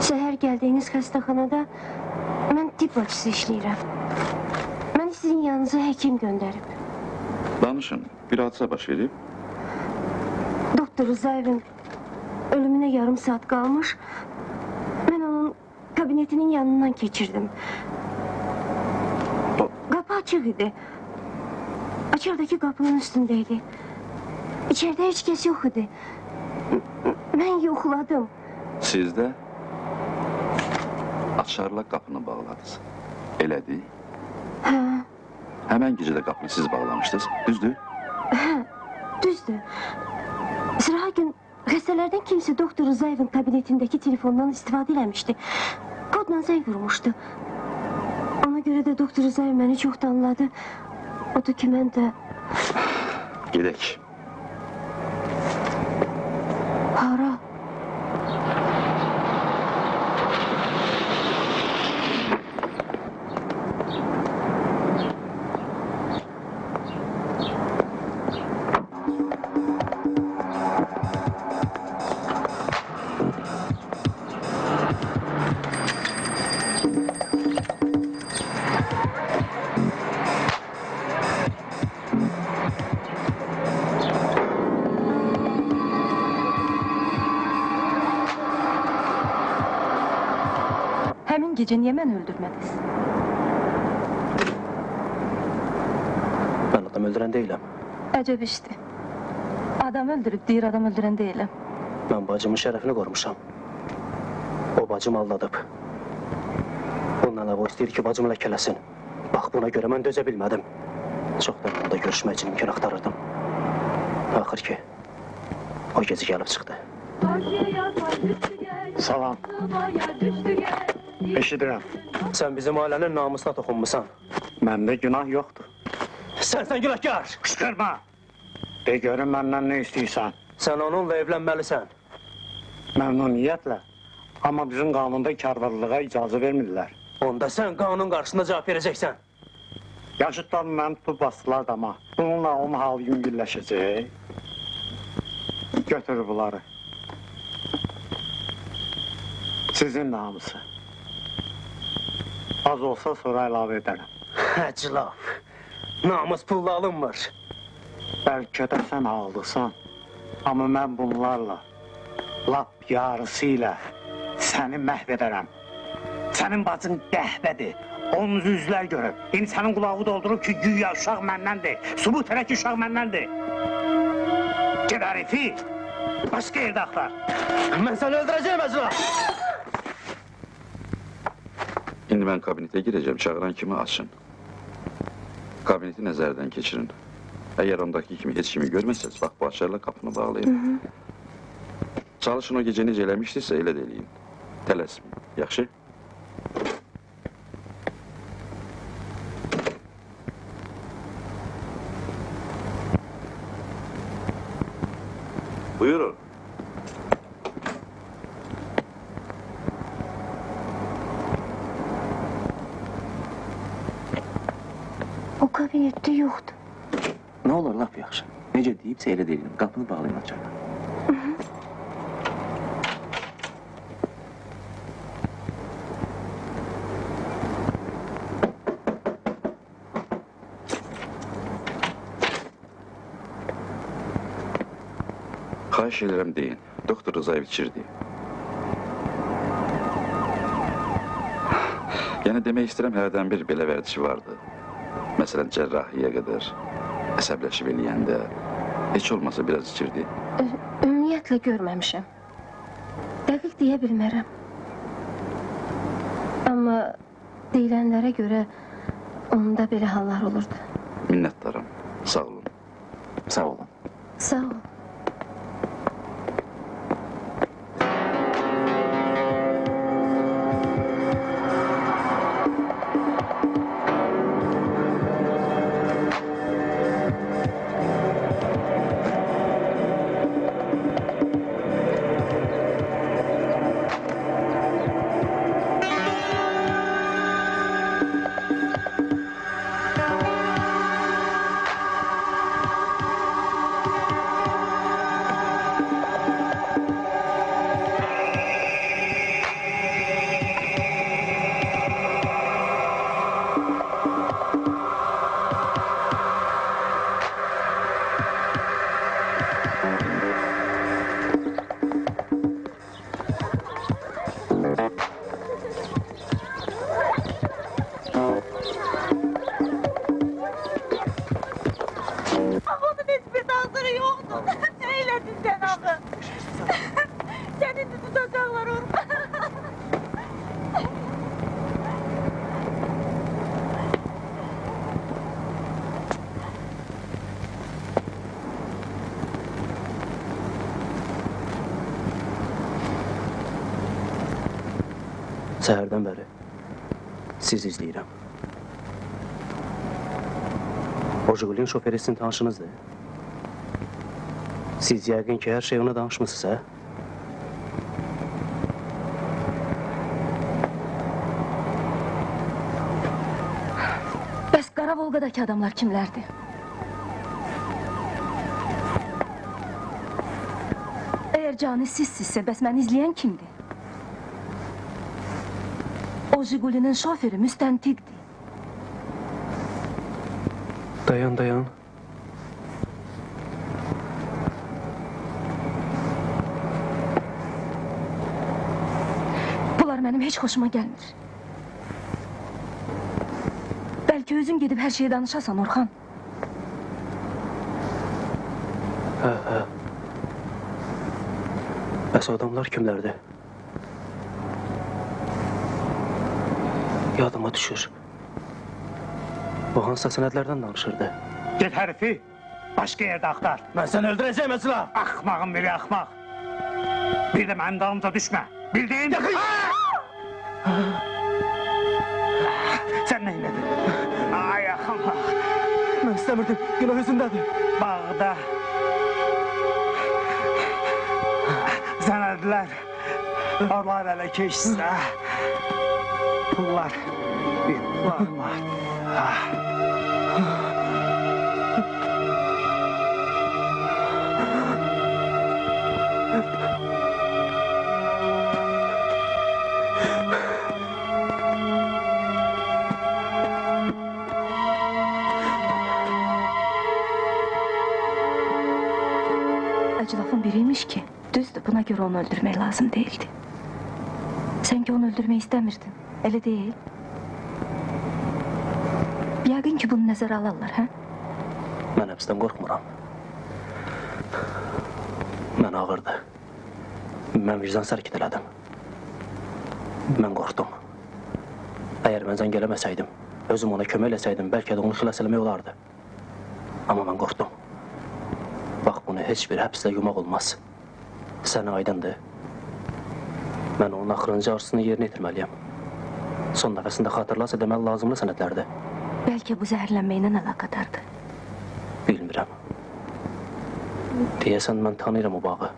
Səhər gəldiyiniz xəstəxanada mən tibb bacısı işləyirəm. Məni sizin yanınıza həkim göndərib. Danışın. Bir hadisə baş verib. Doktor Rızayevin ölümünə yarım saat qalmış. Mən onun kabinetinin yanından keçirdim. Qapı açıq idi. Açardakı qapının üstündeydi. İçeride heç kəs yox idi. Mən yoxladım. Siz də açarla qapını bağladınız. Elədir? Hə, Həmən gecə də qapını siz bağlamışdınız. Düzdür? hə, düzdür. Sırağa gün xəstələrdən kimsə doktor Rızayevin kabinetindəki telefondan istifadə eləmişdi. Kodla zəng vurmuşdu. Ona görə də doktor Rızayev məni çox danladı. Odur ki, mən də... Gedək. Hara? Həmin gece niye beni öldürmediniz? Ben adam öldürən deyiləm. Əcəb işdi. Adam öldürüb deyir adam öldürən deyiləm. Ben bacımın şərəfini qorumuşam. O bacım aldadıb. Ondan o istəyir ki, bacımı ləkələsin. Bax, buna görə mən dözə bilmədim. Çoxdan onda görüşmək üçün mümkün axtarırdım. Axır ki, o gecə gəlib çıxdı. Salam. Eşidirəm. Sən bizim ailənin namusuna toxunmusan. Məndə günah yoxdur. Sən günahkar! Qışqırma! De görüm məndən nə istəyirsən? Sən onunla evlənməlisən. Məmnuniyyətlə. Amma bizim qanunda karvarlığa icazə vermirlər. Onda sən qanun qarşısında cavab verəcəksən. Yaşıtlar məni tutub bastılar dama. Bununla onun halı yüngülləşəcək. Götür bunları. Sizin namusu. Az olsa sonra əlavə edərəm. Həclaf. Namus pulla alınmır. Bəlkə də sən ağlısan. Amma mən bunlarla, lap yarısı ilə səni məhv edərəm. Sənin bacın qəhbədir. Onun üzlər görüb. İndi sənin qulağı doldurub ki, güya uşaq məndəndir. Subut elə ki, uşaq məndəndir. Ged Arifi, başqa yerdə axtar. Mən səni öldürəcəyim Həclaf. İndi mən kabinetə girəcəm, çağıran kimi açın. Kabineti nəzərdən keçirin. Əgər ondakı kimi heç kimi görməsəz, bax bu açarla qapını bağlayın. Çalışın o gecə necə eləmişdirsə, elə də eləyin. Tələsmin, yaxşı? Buyurun. O kabinette yoktu. Nə olur laf yaxşı. Necə deyibsə elə deyildim. Qapını bağlayın açarlar. Xahiş edirəm deyin. Doktor Rızaev içirdi. Yəni demək istəyirəm hərdən bir belə vərdişi vardı. Məsələn, cərrahiyə qədər əsəbləşib eləyəndə heç olmasa biraz içirdi. Ümumiyyətlə görməmişəm. Dəqiq deyə bilmərəm. Amma deyilənlərə görə onda belə hallar olurdu. Minnətdaram. Sağ olun. Sağ olun. Sağ ol. Bunun hiçbir takdiri yoktu. Ne eyledin sen abi? Seni de tutacaklar orada. Səhərdən bəri siz izləyirəm. O Jigulin şoförü sizin tanışınızdır. Siz yəqin ki, hər şey ona danışmısınız, hə? Bəs Qara Volqadakı adamlar kimlərdir? Əgər canı sizsizsə, bəs məni izləyən kimdir? O Jigulinin şoförü müstəntiqdir. Dayan, dayan. Bunlar mənim heç xoşuma gəlmir. Bəlkə özün gedib hər şeyi danışasan, Orxan. Hə. Bəs o adamlar kimlərdir? Yadıma düşür. O hansısa sənədlərdən danışırdı. Get hərifi, başqa yerdə axtar. Mən səni öldürəcəyim məsələ. Axmağın biri axmaq. Bir də mənim dalımca düşmə. Bildin? Sən nə elədin? Ay, axmaq. Mən istəmirdim, günah özündədir. Bağda sənədlər, onlar ələ keçsə, pullar var. Əclafın biriymiş ki, düzdür, buna görə onu öldürmək lazım değildi. Sən ki onu öldürmək istəmirdin, elə deyil. Yəqin ki, bunu nəzərə alarlar, hə? Mən həbsdən qorxmuram. Mən ağırdı. Mən vicdan hərəkət elədim. Mən qorxdum. Əgər mən zəng eləməsəydim, özüm ona kömək eləsəydim, bəlkə də onu xilas eləmək olardı. Amma mən qorxdum. Bax, bunu heç bir həbslə yumaq olmaz. Sənə aydındır. Mən onun axırıncı arzusunu yerinə yetirməliyəm. Son nəfəsində xatırlarsa deməli lazımlı sənədlərdir. Bəlkə bu zəhərlənməklə əlaqədardır. Bilmirəm. Deyəsən, mən tanıyıram o bağı.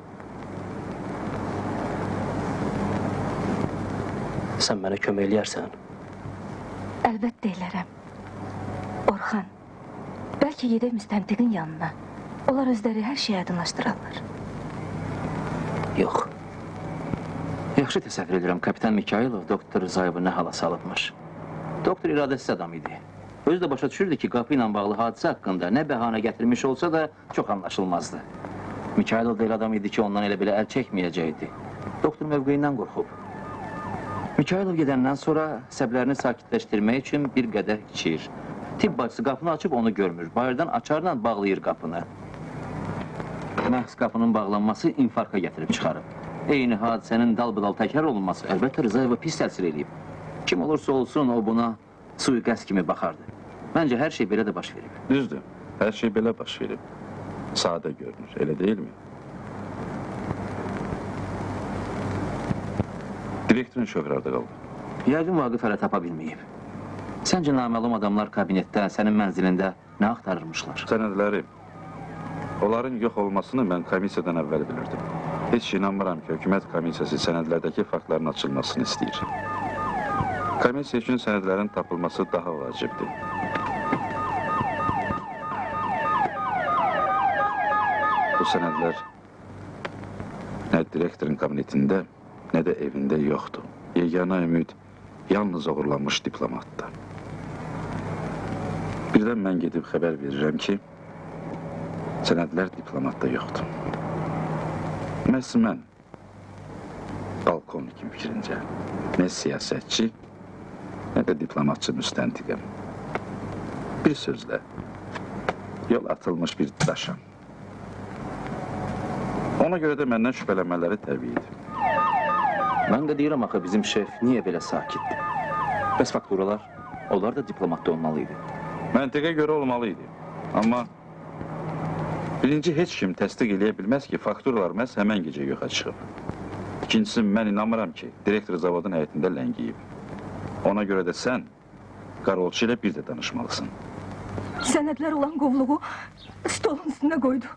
Sən mənə kömək eləyərsən. Əlbəttə elərəm. Orxan, bəlkə Bəlkə gedək müstəntiqin yanına. Onlar özləri hər şeyi aydınlaşdırarlar. Yox. Yaxşı təsəvvür edirəm, kapitan Mikhailov doktor Rzayevi nə hala salıbmış. Doktor iradəsiz adam idi. Özü də başa düşürdü ki, qapı ilə bağlı hadisə haqqında nə bəhanə gətirmiş olsa da çox anlaşılmazdı. Mikhailov da elə adam idi ki, ondan elə belə əl çəkməyəcəkdi. Doktor mövqeyindən qorxub. Mikhailov gedəndən sonra səblərini sakitləşdirmək üçün bir qədər içir. Tibb bacısı qapını açıb onu görmür. Bayırdan açarla bağlayır qapını. Məhz qapının bağlanması infarkta gətirib çıxarıb. Eyni hadisənin dalbadal təkrar olunması əlbəttə Rzayevi pis təsir edib. Kim olursa olsun o buna sui-qəsd kimi baxardı. Məncə hər şey belə də baş verib. Düzdür, hər şey belə baş verib. Sadə görünür, elə deyilmi? Direktorun şöhrədə qaldı. Yəqin Vaqif hələ tapa bilməyib. Səncə naməlum adamlar kabinetdə, sənin mənzilində nə axtarırmışlar? Sənədləri, onların yox olmasını mən komissiyadan əvvəl bilirdim. Heç inanmıram ki, hökumət komissiyası sənədlərdəki faktların açılmasını istəyir. Komissiya üçün sənədlərin tapılması daha vacibdir. Bu sənədlər nə direktorun kabinetində, nə də evində yoxdur. Yeganə ümid yalnız oğurlanmış diplomatdır. Birdən mən gedib xəbər verirəm ki, sənədlər diplomatda yoxdur. Məhz mən, balkonnikin fikrincə, nə siyasətçi, nə də diplomatçı müstəntiqəm. Bir sözlə, yol atılmış bir daşam. Ona görə də məndən şübhələnmələri təbiidir. Mən də deyirəm axı, bizim şef niyə belə sakitdir? Bəs fakturalar, onlar da diplomatda olmalıydı. Məntiqə görə olmalıydı. Amma birinci, heç kim təsdiq eləyə bilməz ki, fakturalar məhz həmən gecə yoxa çıxıb. İkincisi, mən inanmıram ki, direktor zavodun həyətində ləngiyib. Ona görə də sən Qarolçu ilə bir də danışmalısın. Sənədlər olan qovluğu stolun üstünə qoydu.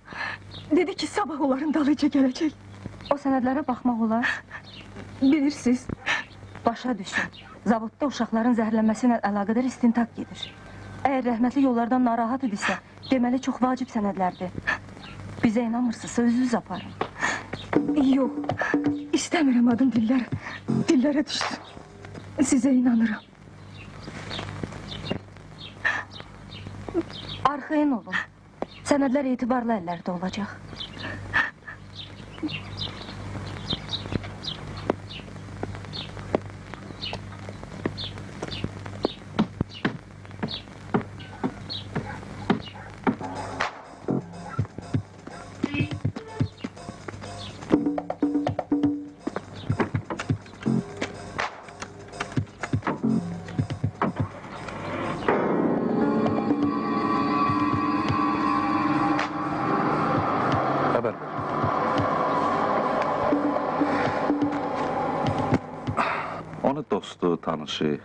Dedi ki, sabah onların dalıyca gələcək. O sənədlərə baxmaq olar. Bilirsiniz, başa düşün. Zavodda uşaqların zəhərlənməsi ilə əlaqədar istintaq gedir. Əgər rəhmətli yollardan narahat idisə, deməli çox vacib sənədlərdir. Bizə inanmırsınızsa özünüz aparın. Yox, istəmirəm adım dillərə düşsün. Sizə inanıram. Arxayın olun. Sənədlər etibarlı əllərdə olacaq. Dostu, tanışı,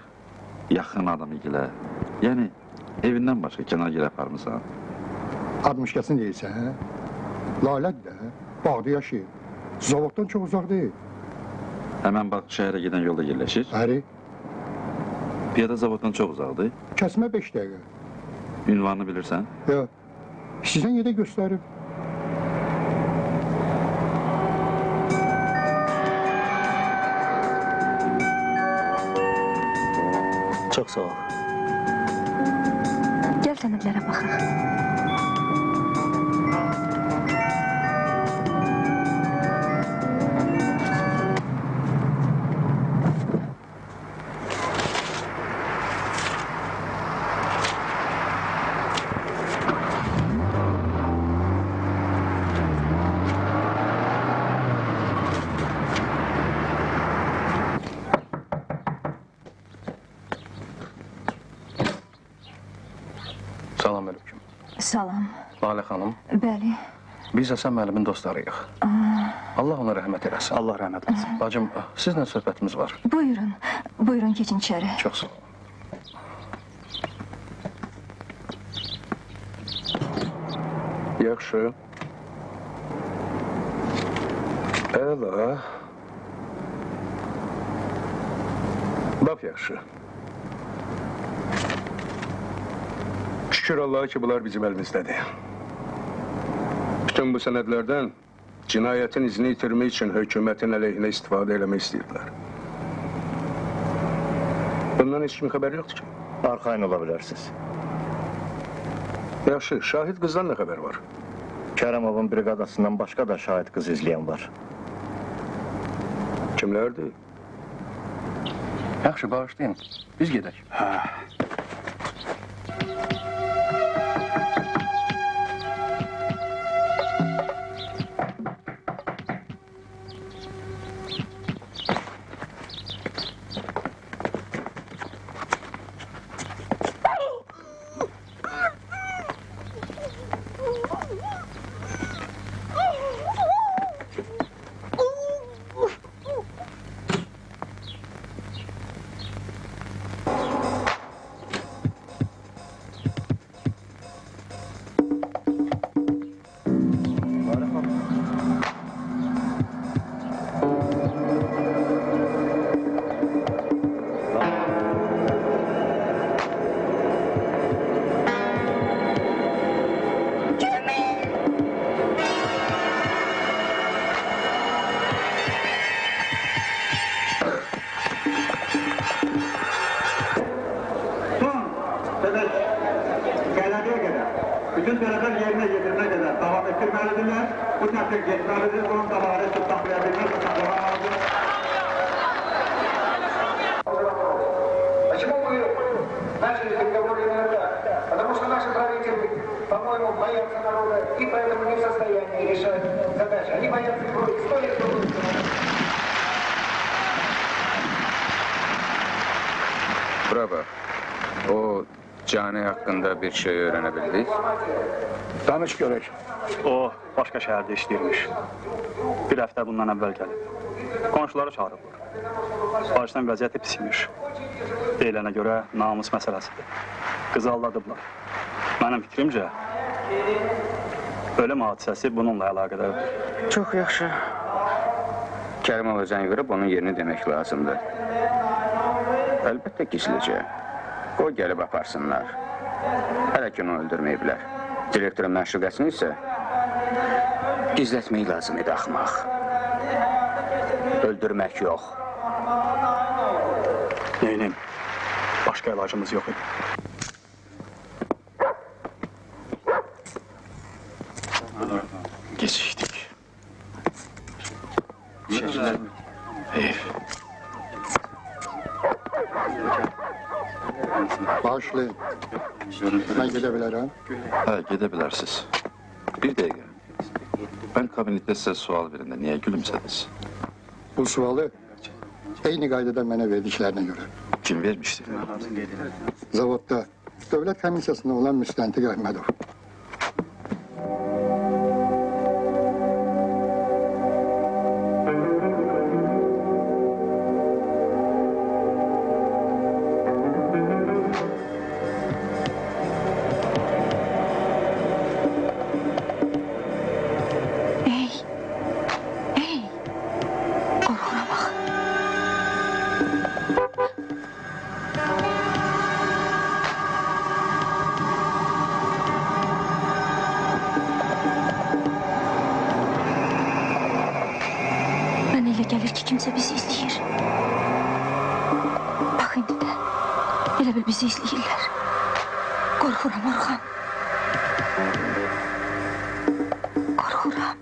yaxın adamı gilə, yəni evindən başqa kənar yerə aparmısan. Admışkasın deyilsən, hə? Lalədir də, bağda yaşayır. Zavoddan çox uzaq deyil. Həmən bax, şəhərə gedən yolda yerləşir. Həri, Piyada zavoddan çox uzaqdır. kəsmə 5 dəqiqə. Ünvanını bilirsən? Yox, sizdən yedə göstərib. Çox sağ ol. Gəl sənədlərə baxaq. Salam aleyküm. Salam. Lalə xanım, Bəli. biz Həsən müəllimin dostlarıyıq. Allah ona rəhmət eləsin. Allah rəhmət eləsin. Bacım, sizlə söhbətimiz var. Buyurun. Buyurun keçin içəri. Çox sağ olun. Yaxşı. Əla. Lap yaxşı. Şükür Allah'a ki bunlar bizim elimizdədir. Bütün bu sənədlərdən cinayətin izini itirmək üçün hökumətin əleyhinə istifadə eləmək istəyirlər. Bundan heç kimin xəbəri yoxdur ki. Arxayın ola bilərsiniz. Yaxşı, şahid qızdan nə xəbər var? Kərəmovun briqadasından başqa da şahid qız izləyən var. Kimlərdir? Yaxşı, bağışlayın. Biz gedək. Bütün talepler yerine getirene kadar devam ettirmelidirler. Bu takdir geçmelidir. Son zamanı tutuklayabilmek tutuklanamazdır. Почему вы начали переговоры на это? Потому что наши правители, по-моему, боятся народа и поэтому не в состоянии решать задачи. Они боятся крови. Что их будет? Bravo. O cani haqqında bir şey öyrənebildik. Danış görək. O başqa şəhərdə işləyirmiş. Bir həftə bundan əvvəl gəlib. Qonşuları çağırıblar. Bağışdan vəziyyəti pis imiş. Deyilənə görə namus məsələsidir. Qızı aldadıblar. Mənim fikrimcə, ölüm hadisəsi bununla əlaqədardır. Çox yaxşı. Kərimov özən verib onun yerini demək lazımdır. Əlbəttə gizlicə. O gəlib aparsınlar. Hələ ki onu öldürməyiblər. Direktorun məşuqəsini isə gizlətmək lazım idi axmaq. Öldürmək yox. Neynim? Başqa əlacımız yox idi. Gecikdik. Heyf. Bağışlayın. Ben gidebilirim. Hə, gedə bilərsiniz. Bir dəqiqə. Mən kabinetdə sizə sual verəndə niyə gülümsədiniz? Bu sualı eyni qaydada mənə verdiklərinə görə. Kim vermişdi? Zavodda Dövlət Komissiyasında olan Müstəntiq Əhmədov. Gəlir ki, kimsə bizi izləyir. Bax, indi də elə bil bizi izləyirlər. Qorxuram, Orxan. Qorxuram.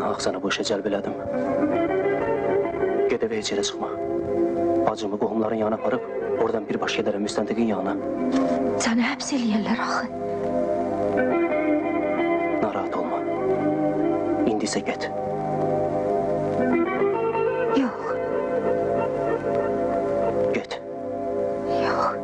Nahaq sənə bu işə cəlb elədim. Gedəv heç yerə çıxma. Bacımı qohumların yanına aparıb, oradan birbaş gedərəm müstəntiqin yanına. Səni həbs eləyərlər axı. Narahat olma. İndi isə get. Yox. Get. Yox.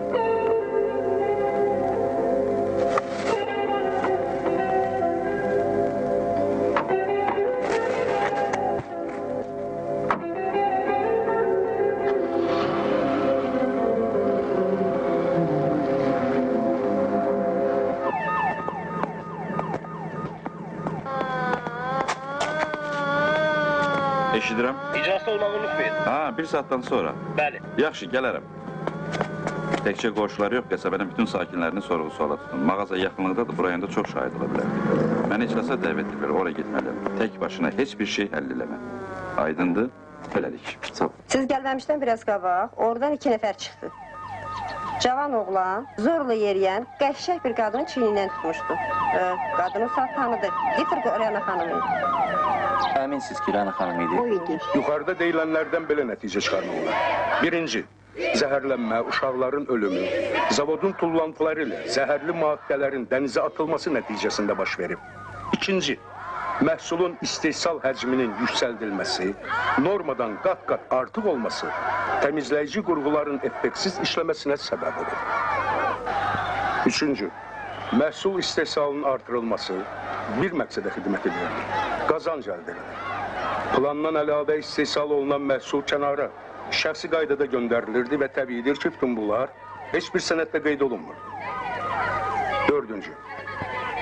Eşidirəm. İcrası olmağı unutmayın. Ha, bir saatdan sonra. Bəli. Yaxşı, gələrəm. Təkcə qonşular yox, qəsəbənin bütün sakinlərini sorğu-suala tutun. Mağaza yaxınlıqdadır, bu rayonda çox şahid ola bilərdi. Məni iclasa dəvət edir, oraya getməliyəm. Tək başına heç bir şey həll eləmə. Aydındır, beləlik. Sağ ol. Siz gəlməmişdən biraz qabaq, oradan 2 nəfər çıxdı. Cavan oğlan, zorla yeriyən, qəşşək bir qadını çiynindən tutmuşdu. Qadını saat tanıdı. Getir Rəna xanımı. Əminsiz ki, Rəna xanım idi? O idi. Yuxarıda deyilənlərdən belə nəticə çıxarmaq olar. Birinci, zəhərlənmə, uşaqların ölümü, zavodun tullantıları ilə zəhərli maddələrin dənizə atılması nəticəsində baş verib. İkinci, məhsulun istehsal həcminin yüksəldilməsi, normadan qat-qat artıq olması, təmizləyici qurğuların effektsiz işləməsinə səbəb olur. Üçüncü, məhsul istehsalının artırılması bir məqsədə xidmət edir, qazanc əldə edilir. Plandan əlavə istehsal olunan məhsul kənara, şəxsi qaydada göndərilirdi və təbiidir ki, bütün bunlar heç bir sənəddə qeyd olunmur. Dördüncü,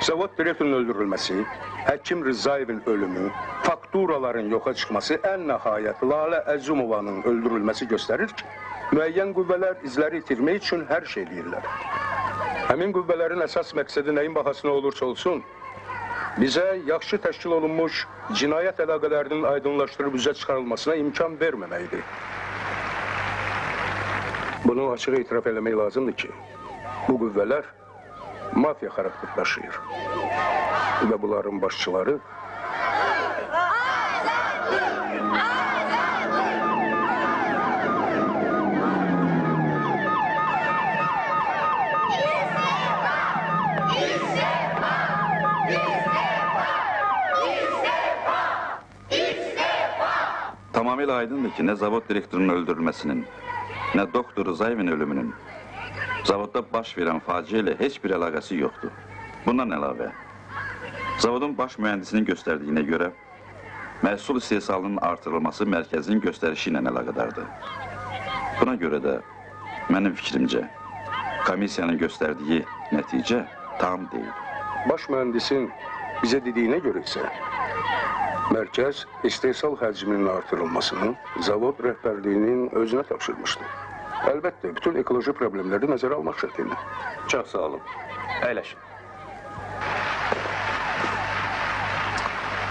zavod direktorunun öldürülməsi, həkim Rızayevin ölümü, fakturaların yoxa çıxması, ən nəhayət Lalə Əzumovanın öldürülməsi göstərir ki, müəyyən qüvvələr izləri itirmək üçün hər şey deyirlər. Həmin qüvvələrin əsas məqsədi nəyin bahasına olursa olsun, bizə yaxşı təşkil olunmuş cinayət əlaqələrinin aydınlaşdırıb üzə çıxarılmasına imkan verməməkdir. Bunu açıq etiraf eləmək lazımdır ki, bu qüvvələr mafiya xarakter daşıyır və bunların başçıları Tamamilə aydındır ki, nə zavod direktorunun öldürülməsinin, nə doktor Rızayevin ölümünün zavodda baş verən faciə ilə heç bir əlaqəsi yoxdur. Bundan əlavə, zavodun baş mühəndisinin göstərdiyinə görə məhsul istehsalının artırılması mərkəzin göstərişi ilə əlaqədardır. Buna görə də mənim fikrimcə komissiyanın göstərdiyi nəticə tam deyil. Baş mühəndisin bizə dediyinə görə isə mərkəz istehsal həcminin artırılmasını zavod rəhbərliyinin özünə tapşırmışdı. Əlbəttə, bütün ekoloji problemləri nəzərə almaq şərtilə. Çox sağ olun. Əyləşin.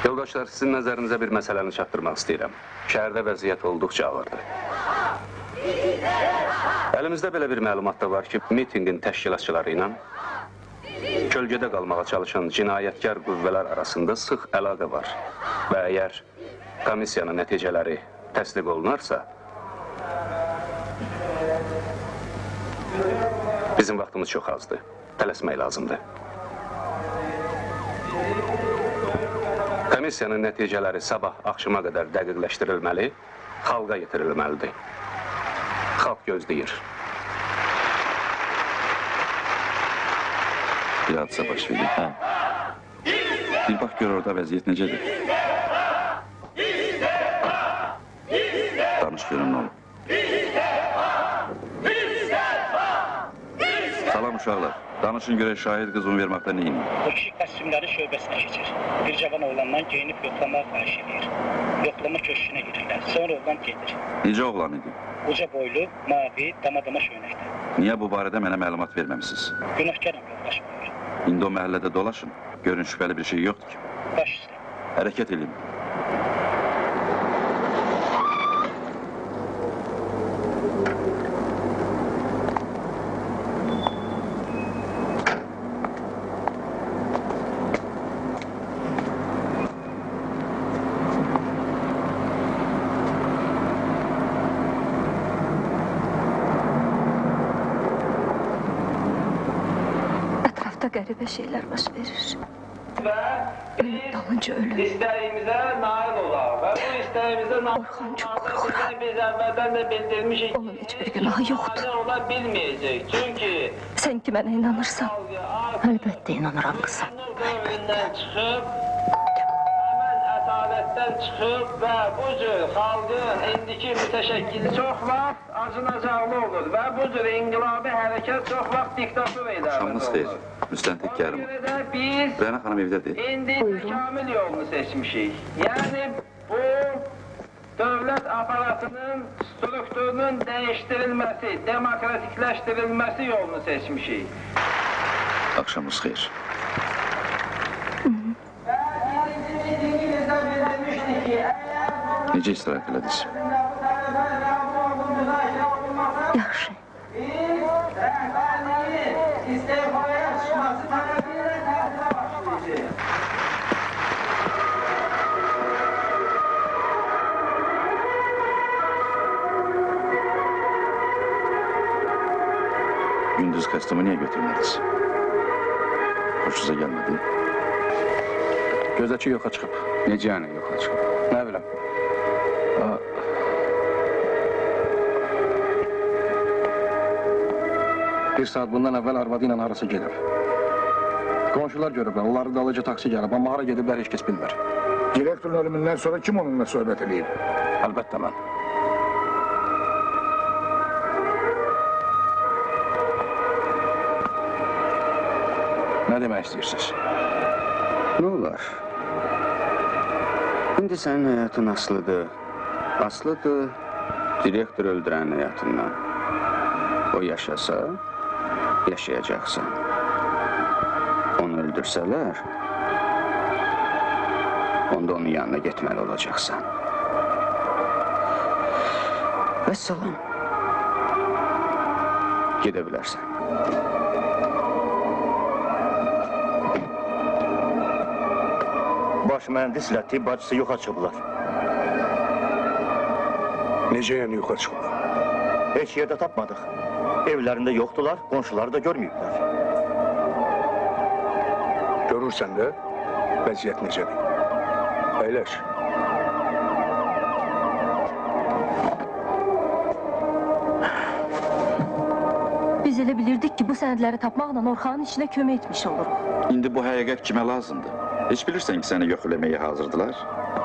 Yoldaşlar, sizin nəzərinizə bir məsələni çatdırmaq istəyirəm. Şəhərdə vəziyyət olduqca ağırdır. Əlimizdə belə bir məlumat da var ki, mitinqin təşkilatçıları ilə kölgədə qalmağa çalışan cinayətkar qüvvələr arasında sıx əlaqə var. Və əgər komissiyanın nəticələri təsdiq olunarsa, bizim vaxtımız çox azdır. Tələsmək lazımdır. Komissiyanın nəticələri sabah axşama qədər dəqiqləşdirilməli, xalqa yetirilməlidir. Xalq gözləyir. Bir hadisə baş verir. Bir bax gör orada vəziyyət necədir. Danış görün nə olub. Salam uşaqlar. Danışın görək şahid qızımı verməkdə neyin? Bu kişi kostyumları şöbəsinə keçir. Bir cavan oğlandan geyinib yoxlamağa xahiş edir. Yoxlama köşkünə girirlər. Sonra oğlan gedir. Necə oğlan idi? Uca boylu, mavi, damadama şöynəkdə. Niyə bu barədə mənə məlumat verməmisiniz? Günahkaram yoldaş buyur. İndi o məhəllədə dolaşın. Görün şübhəli bir şey yoxdur ki. Baş üstə. Hərəkət edin. Qəribə şeylər baş verir. Ölüm dalınca ölüm. İstəyimizə nail olaq və bu istəyimizə nail Orxan çox qorxuram. biz əvvəldən də bildirmişik. Onun heç bir günahı yoxdur. Ola bilməyəcək. Çünki Sən ki mənə inanırsan. Əlbəttə inanıram qızım. dövründən çıxıb, həmən ətalətdən çıxıb və bu cür xalqın indiki mütəşəkkili çox vaxt acınacaqlı olur və bu cür inqilabi hərəkət çox vaxt diktator edər. Şamınız xeyir. Müstəntiq Kərim. Biz Rəna xanım evdədir. İndi təkamül yolunu seçmişik. Yəni bu dövlət aparatının strukturunun dəyişdirilməsi, demokratikləşdirilməsi yolunu seçmişik. Axşamınız xeyir. Necə istirahət elədiniz? Yaxşı. İstefaya çıxması tələbilə təhsilə başlayacaq. Gündüz kostyumu niyə götürmədiniz? Hoşunuza gəlmədi? Gözəçi yoxa çıxıb. Necə yəni yoxa çıxıb? Nə biləm. Bir saat bundan əvvəl arvadı ilə harasa gedib. Qonşular görüblər, onları dalıcı taksi gəlib, amma hara gediblər heç kəs bilmir. Direktorun ölümündən sonra kim onunla söhbət edeyim? Əlbəttə mən. Nə demək istəyirsiniz? Nə olar? İndi sənin həyatın asılıdır. Asılıdır direktor öldürən həyatından. O yaşasa, yaşayacaqsan. Onu öldürsələr, onda onun yanına getməli olacaqsan. Vəssalam. Gedə bilərsən. Baş mühendislə tibb bacısı yoxa çıxıblar. Necə yəni yoxa çıxıb? Heç yerdə tapmadıq. Evlərində yoxdular, qonşuları da görməyiblər. Görürsən də, vəziyyət necədir? Əyləş. Biz elə bilirdik ki, bu sənədləri tapmaqla Orxanın işinə kömək etmiş oluruq. İndi bu həqiqət kimə lazımdır? Heç bilirsən ki, səni yox eləməyə hazırdılar?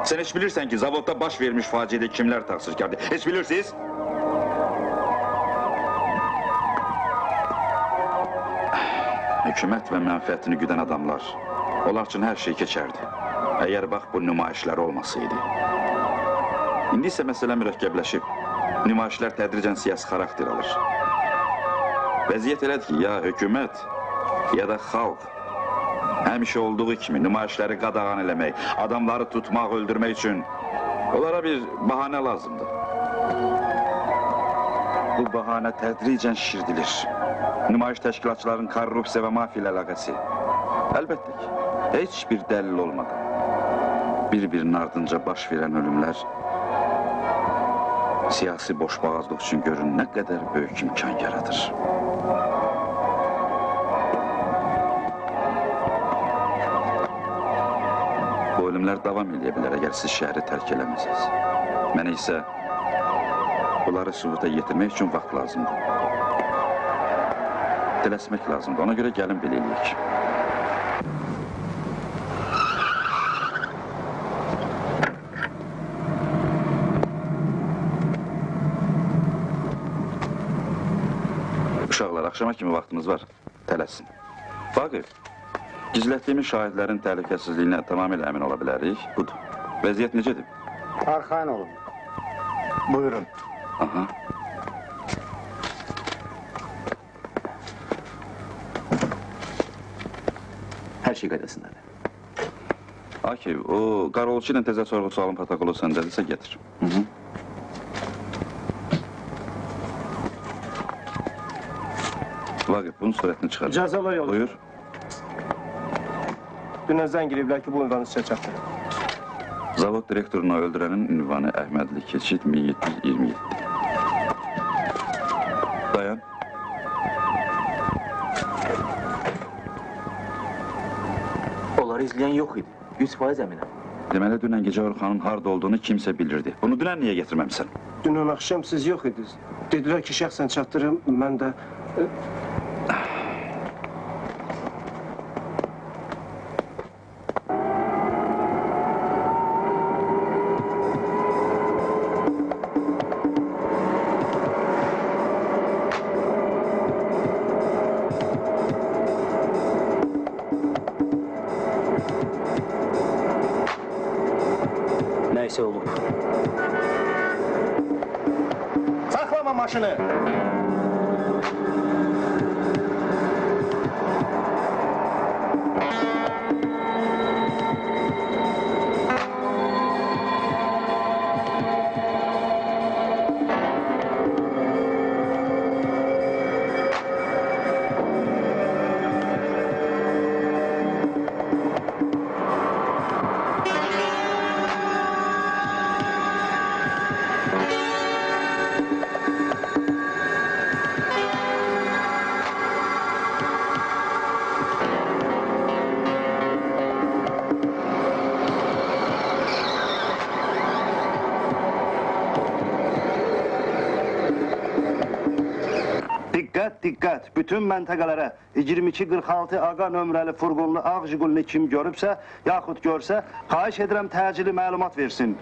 Sən heç bilirsən ki, zavodda baş vermiş faciədə kimlər təqsirkardır? Heç bilirsiniz? Hökumət və mənfəətini güdən adamlar, onlar üçün hər şey keçərdi. Əgər bax bu nümayişlər olmasaydı. İndi isə məsələ mürəkkəbləşib. Nümayişlər tədricən siyasi xarakter alır. Vəziyyət elədir ki, ya hökumət, ya da xalq həmişə olduğu kimi nümayişləri qadağan eləmək, adamları tutmaq, öldürmək üçün onlara bir bahanə lazımdır. Bu bahanə tədricən şişirdilir. Nümayiş təşkilatçıların korrupsiya və mafiya ilə əlaqəsi. Əlbəttə ki, heç bir dəlil olmadan bir-birinin ardınca baş verən ölümlər siyasi boşboğazlıq üçün görün nə qədər böyük imkan yaradır. Bu ölümlər davam edə bilər əgər siz şəhəri tərk eləməsiniz. Mənə isə bunları sübuta yetirmək üçün vaxt lazımdır. Tələsmək lazımdır, ona görə gəlin belə eləyək. Uşaqlar, axşama kimi vaxtımız var, tələsin. Vaqif, gizlətdiyimiz şahidlərin təhlükəsizliyinə tamamilə əmin ola bilərik, budur. Vəziyyət necədir? Arxayın olun. Buyurun. Aha. Hər şey qədəsindədir. Akif, o Qarolçu ilə təzə sorğu-sualın protokolu səndədirsə getir. Vaqif, bunun surətini çıxar. İcazələr yolu. Buyur. Dünən zəng giriblər ki, bu ünvanı sizə çatdır. Zavod direktorunu öldürenin ünvanı Əhmədli Keçid 1727. Dayan. Onları izləyən yox idi. 100% əminəm. Deməli, dünən gecə Orxanın harda olduğunu kimsə bilirdi. Bunu dünən niyə getirməmsən? Dünən axşam siz yox idiniz. Dedilər ki, şəxsən çatdırım, mən də... Nəysə olub. Durdurma maşını. Dikkat! Bütün məntəqələrə 2246 AQA nömrəli furqonlu ağ Jigulini kim görübsə, yaxud görsə, xahiş edirəm təcili məlumat versin.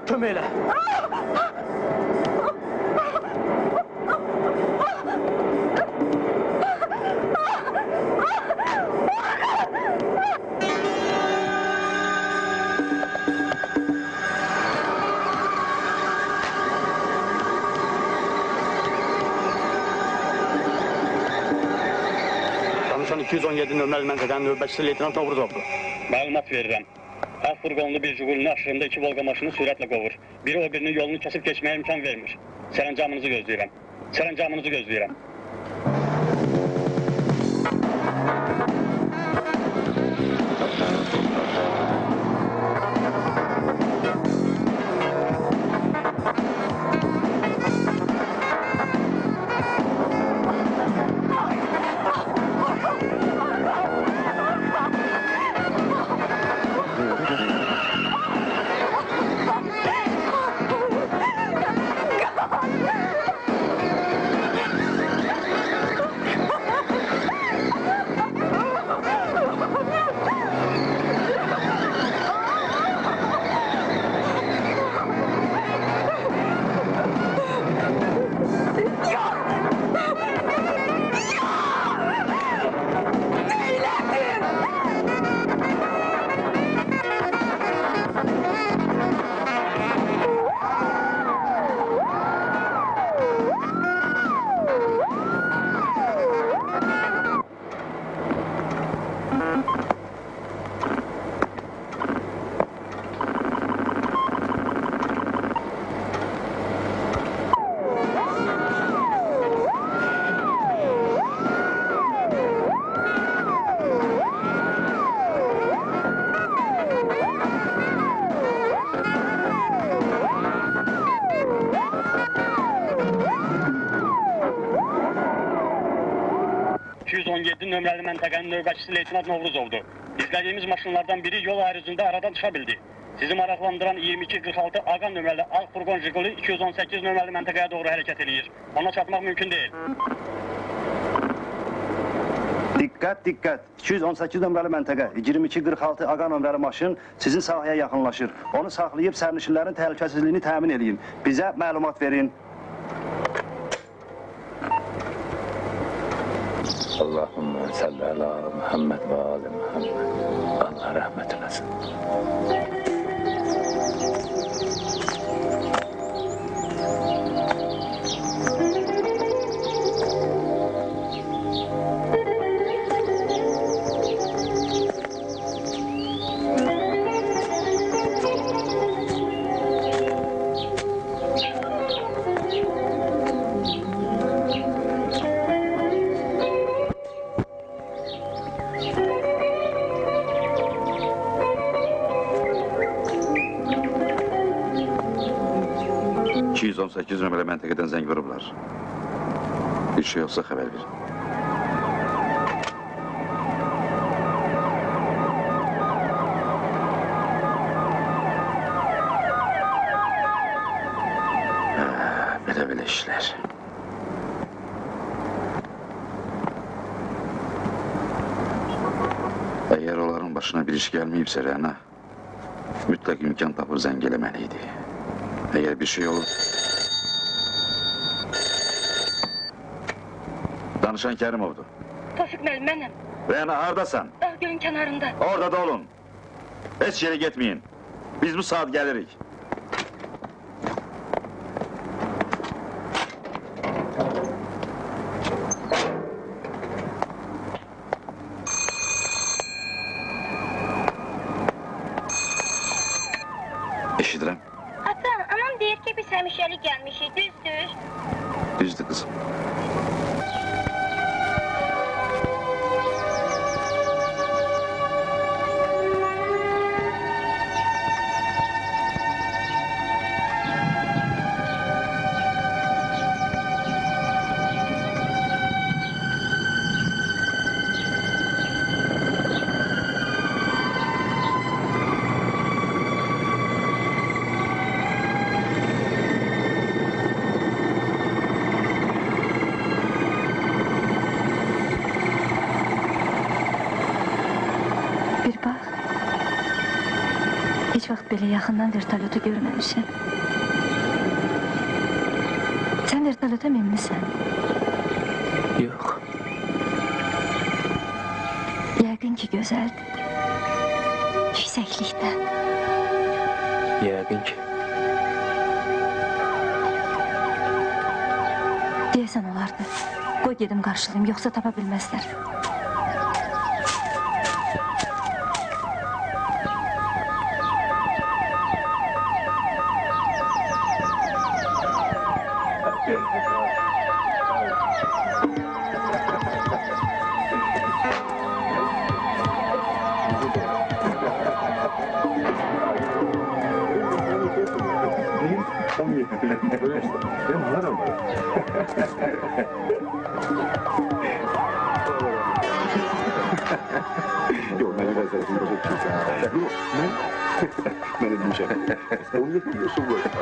Kömək elə. Danışan 217 nömrəli məntəqənin növbətçisi Leytenant Novruzovdur. Məlumat verirəm. Ağ furqonlu bir Jigulinin aşırımda 2 Volga maşını sürətlə qovur. Biri o birinin yolunu kəsib keçməyə imkan vermir. Sərəncamınızı gözləyirəm. Sərəncamınızı gözləyirəm. Nömrəli məntəqənin növbətçisi Leytenant Novruzovdur. İzlədiyimiz maşınlardan biri yol ayrıcında aradan çıxa bildi. Sizi maraqlandıran 2246 AQA nömrəli ağ furqon Jiguli 218 nömrəli məntəqəyə doğru hərəkət edir. Ona çatmaq mümkün deyil. Dikkat! 218 nömrəli məntəqə 2246 AQA nömrəli maşın sizin sahəyə yaxınlaşır. Onu saxlayıb sərnişinlərin təhlükəsizliyini təmin edin. Bizə məlumat verin. Allahümme salli ala Muhammed ve ali Muhammed. Allah rahmet eylesin. nömrəli məntəqədən zəng vurublar. Bir şey olsa xəbər verin. Belə işlər. Əgər onların başına bir iş gəlməyibsə Rəna, mütləq imkan tapıb zəng eləməliydi. Əgər bir şey olur... danışan Kərimovdur. Tofiq müəllim, mənəm. Reyna, hardasan? Dağ gölün kənarında. Orada da olun. Heç yere gitmeyin. Biz bu saat gelirik. Eşidirəm. Ata, anam deyir ki, biz həmişəlik gəlmişik, düzdür? Düzdür kızım. Bir bax. Heç vaxt belə yaxından vertolyotu görməmişəm. Sən vertolyota minmisən? Yox. Yəqin ki, gözəldir. Yüksəklikdə. Yəqin ki. Deyəsən olardı. Qoy gedim qarşılayım, yoxsa tapa bilməzlər.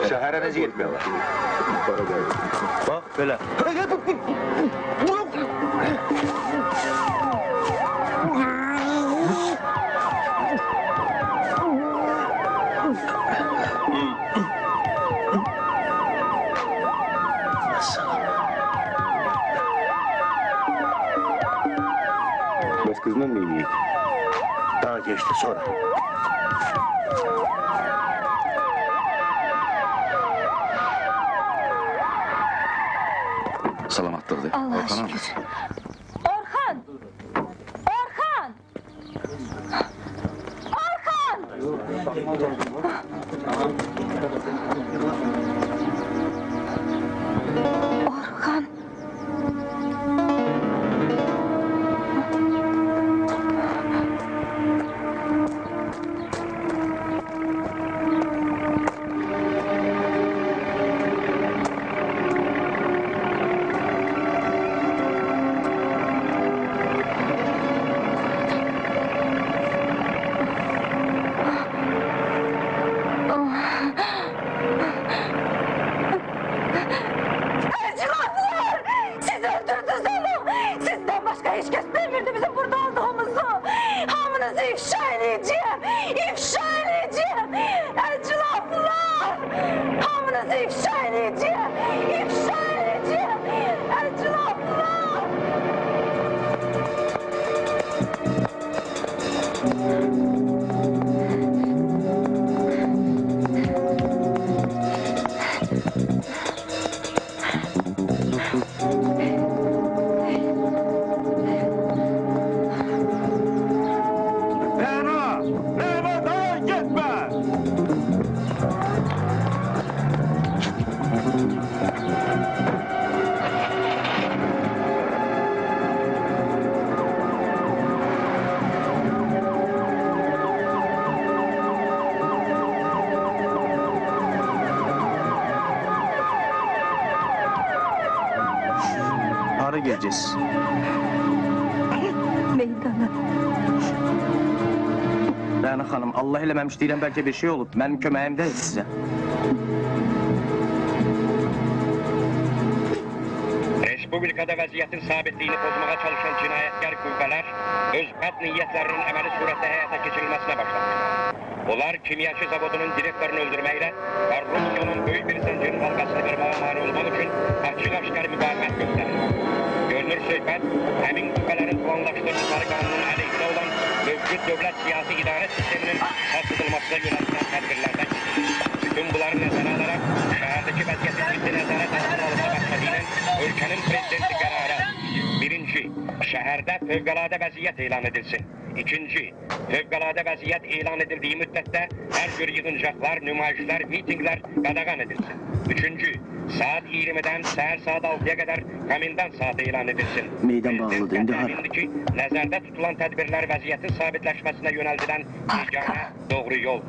Şəhərə necə getmiyorlar? Bax, belə. Biz kızla mı yiyik? Daha geçti sonra. Salamatlıqdır. Allah'a Orxanam. şükür. Orxan! Orxan! Orxan! Orxan! Ercülatlar! Siz öldürdünüz onu! Sizden başka hiç kes bilmirdi bizim burada olduğumuzu! Hamınızı ifşa edeceğim! İfşa edeceğim! Ercülatlar! Hamınızı ifşa edeceğim! İfşa edeceğim! Ercülatlar! Reyna! Reyna, dayan gitme! Hara geleceğiz? Meydana. Rəna xanım, Allah eləməmiş deyirəm, bəlkə bir şey olub. Mənim köməyimdədir sizə. Respublikada vəziyyətin sabitliyini pozmağa çalışan cinayətkar qüvvələr öz bəd niyyətlərinin əməli surətdə həyata keçirilməsinə başladı. Onlar kimyaçı zavodunun direktorunu öldürməklə və Rusiyanın böyük bir zəncirin halqasını qırmağa mani olmaq üçün açıq-aşkar müqavimət göstərir. Görünür ki, söhbət həmin qüvvələrin planlaşdırdıqları qanunun əleyhinə olan mövcud dövlət siyasi idarə sisteminin sarsıdılmasına yönəltilən tədbirlərdən gedir. Bütün bunları nəzərə alaraq şəhərdəki vəziyyətin ciddi nəzarət altına alınma məqsədi ilə ölkənin prezidenti qərarı: birinci, şəhərdə fövqəladə vəziyyət elan edilsin. İkinci, fövqəladə vəziyyət elan edildiyi müddətdə hər cür yığıncaqlar, nümayişlər, mitinglər qadağan edilsin. Üçüncü, saat 20-dən səhər saat 6-ya qədər komendant saatı elan edilsin. Meydan bağlıdır, indi hara? Təmindir ki, nəzərdə tutulan tədbirlər vəziyyətin sabitləşməsinə yönəldilən yeganə doğru yol.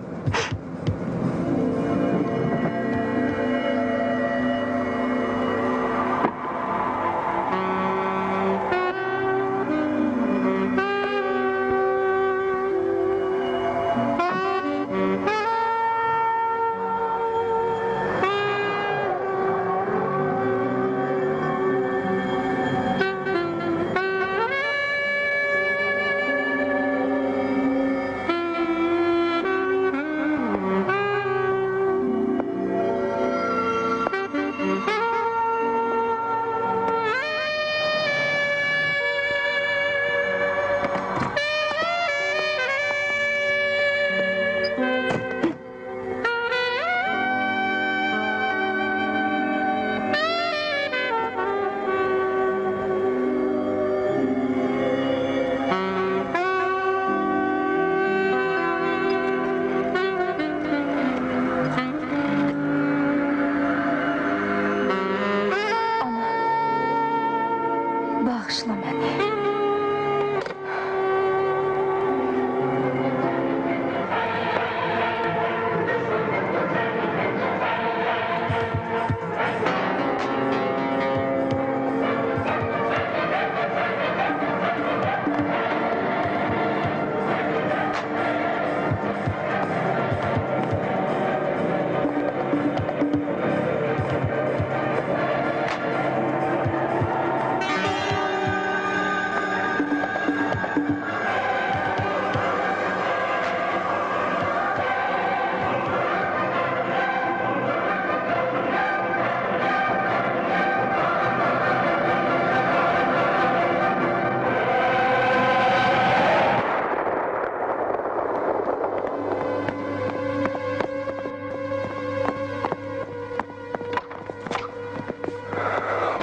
Bağışla məni.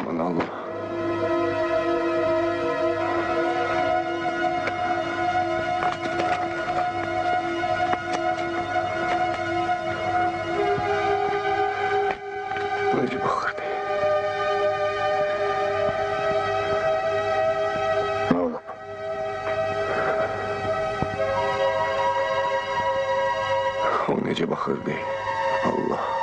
Aman Allah. Necə baxırdı? Nə olub? O necə baxırdı? Allah.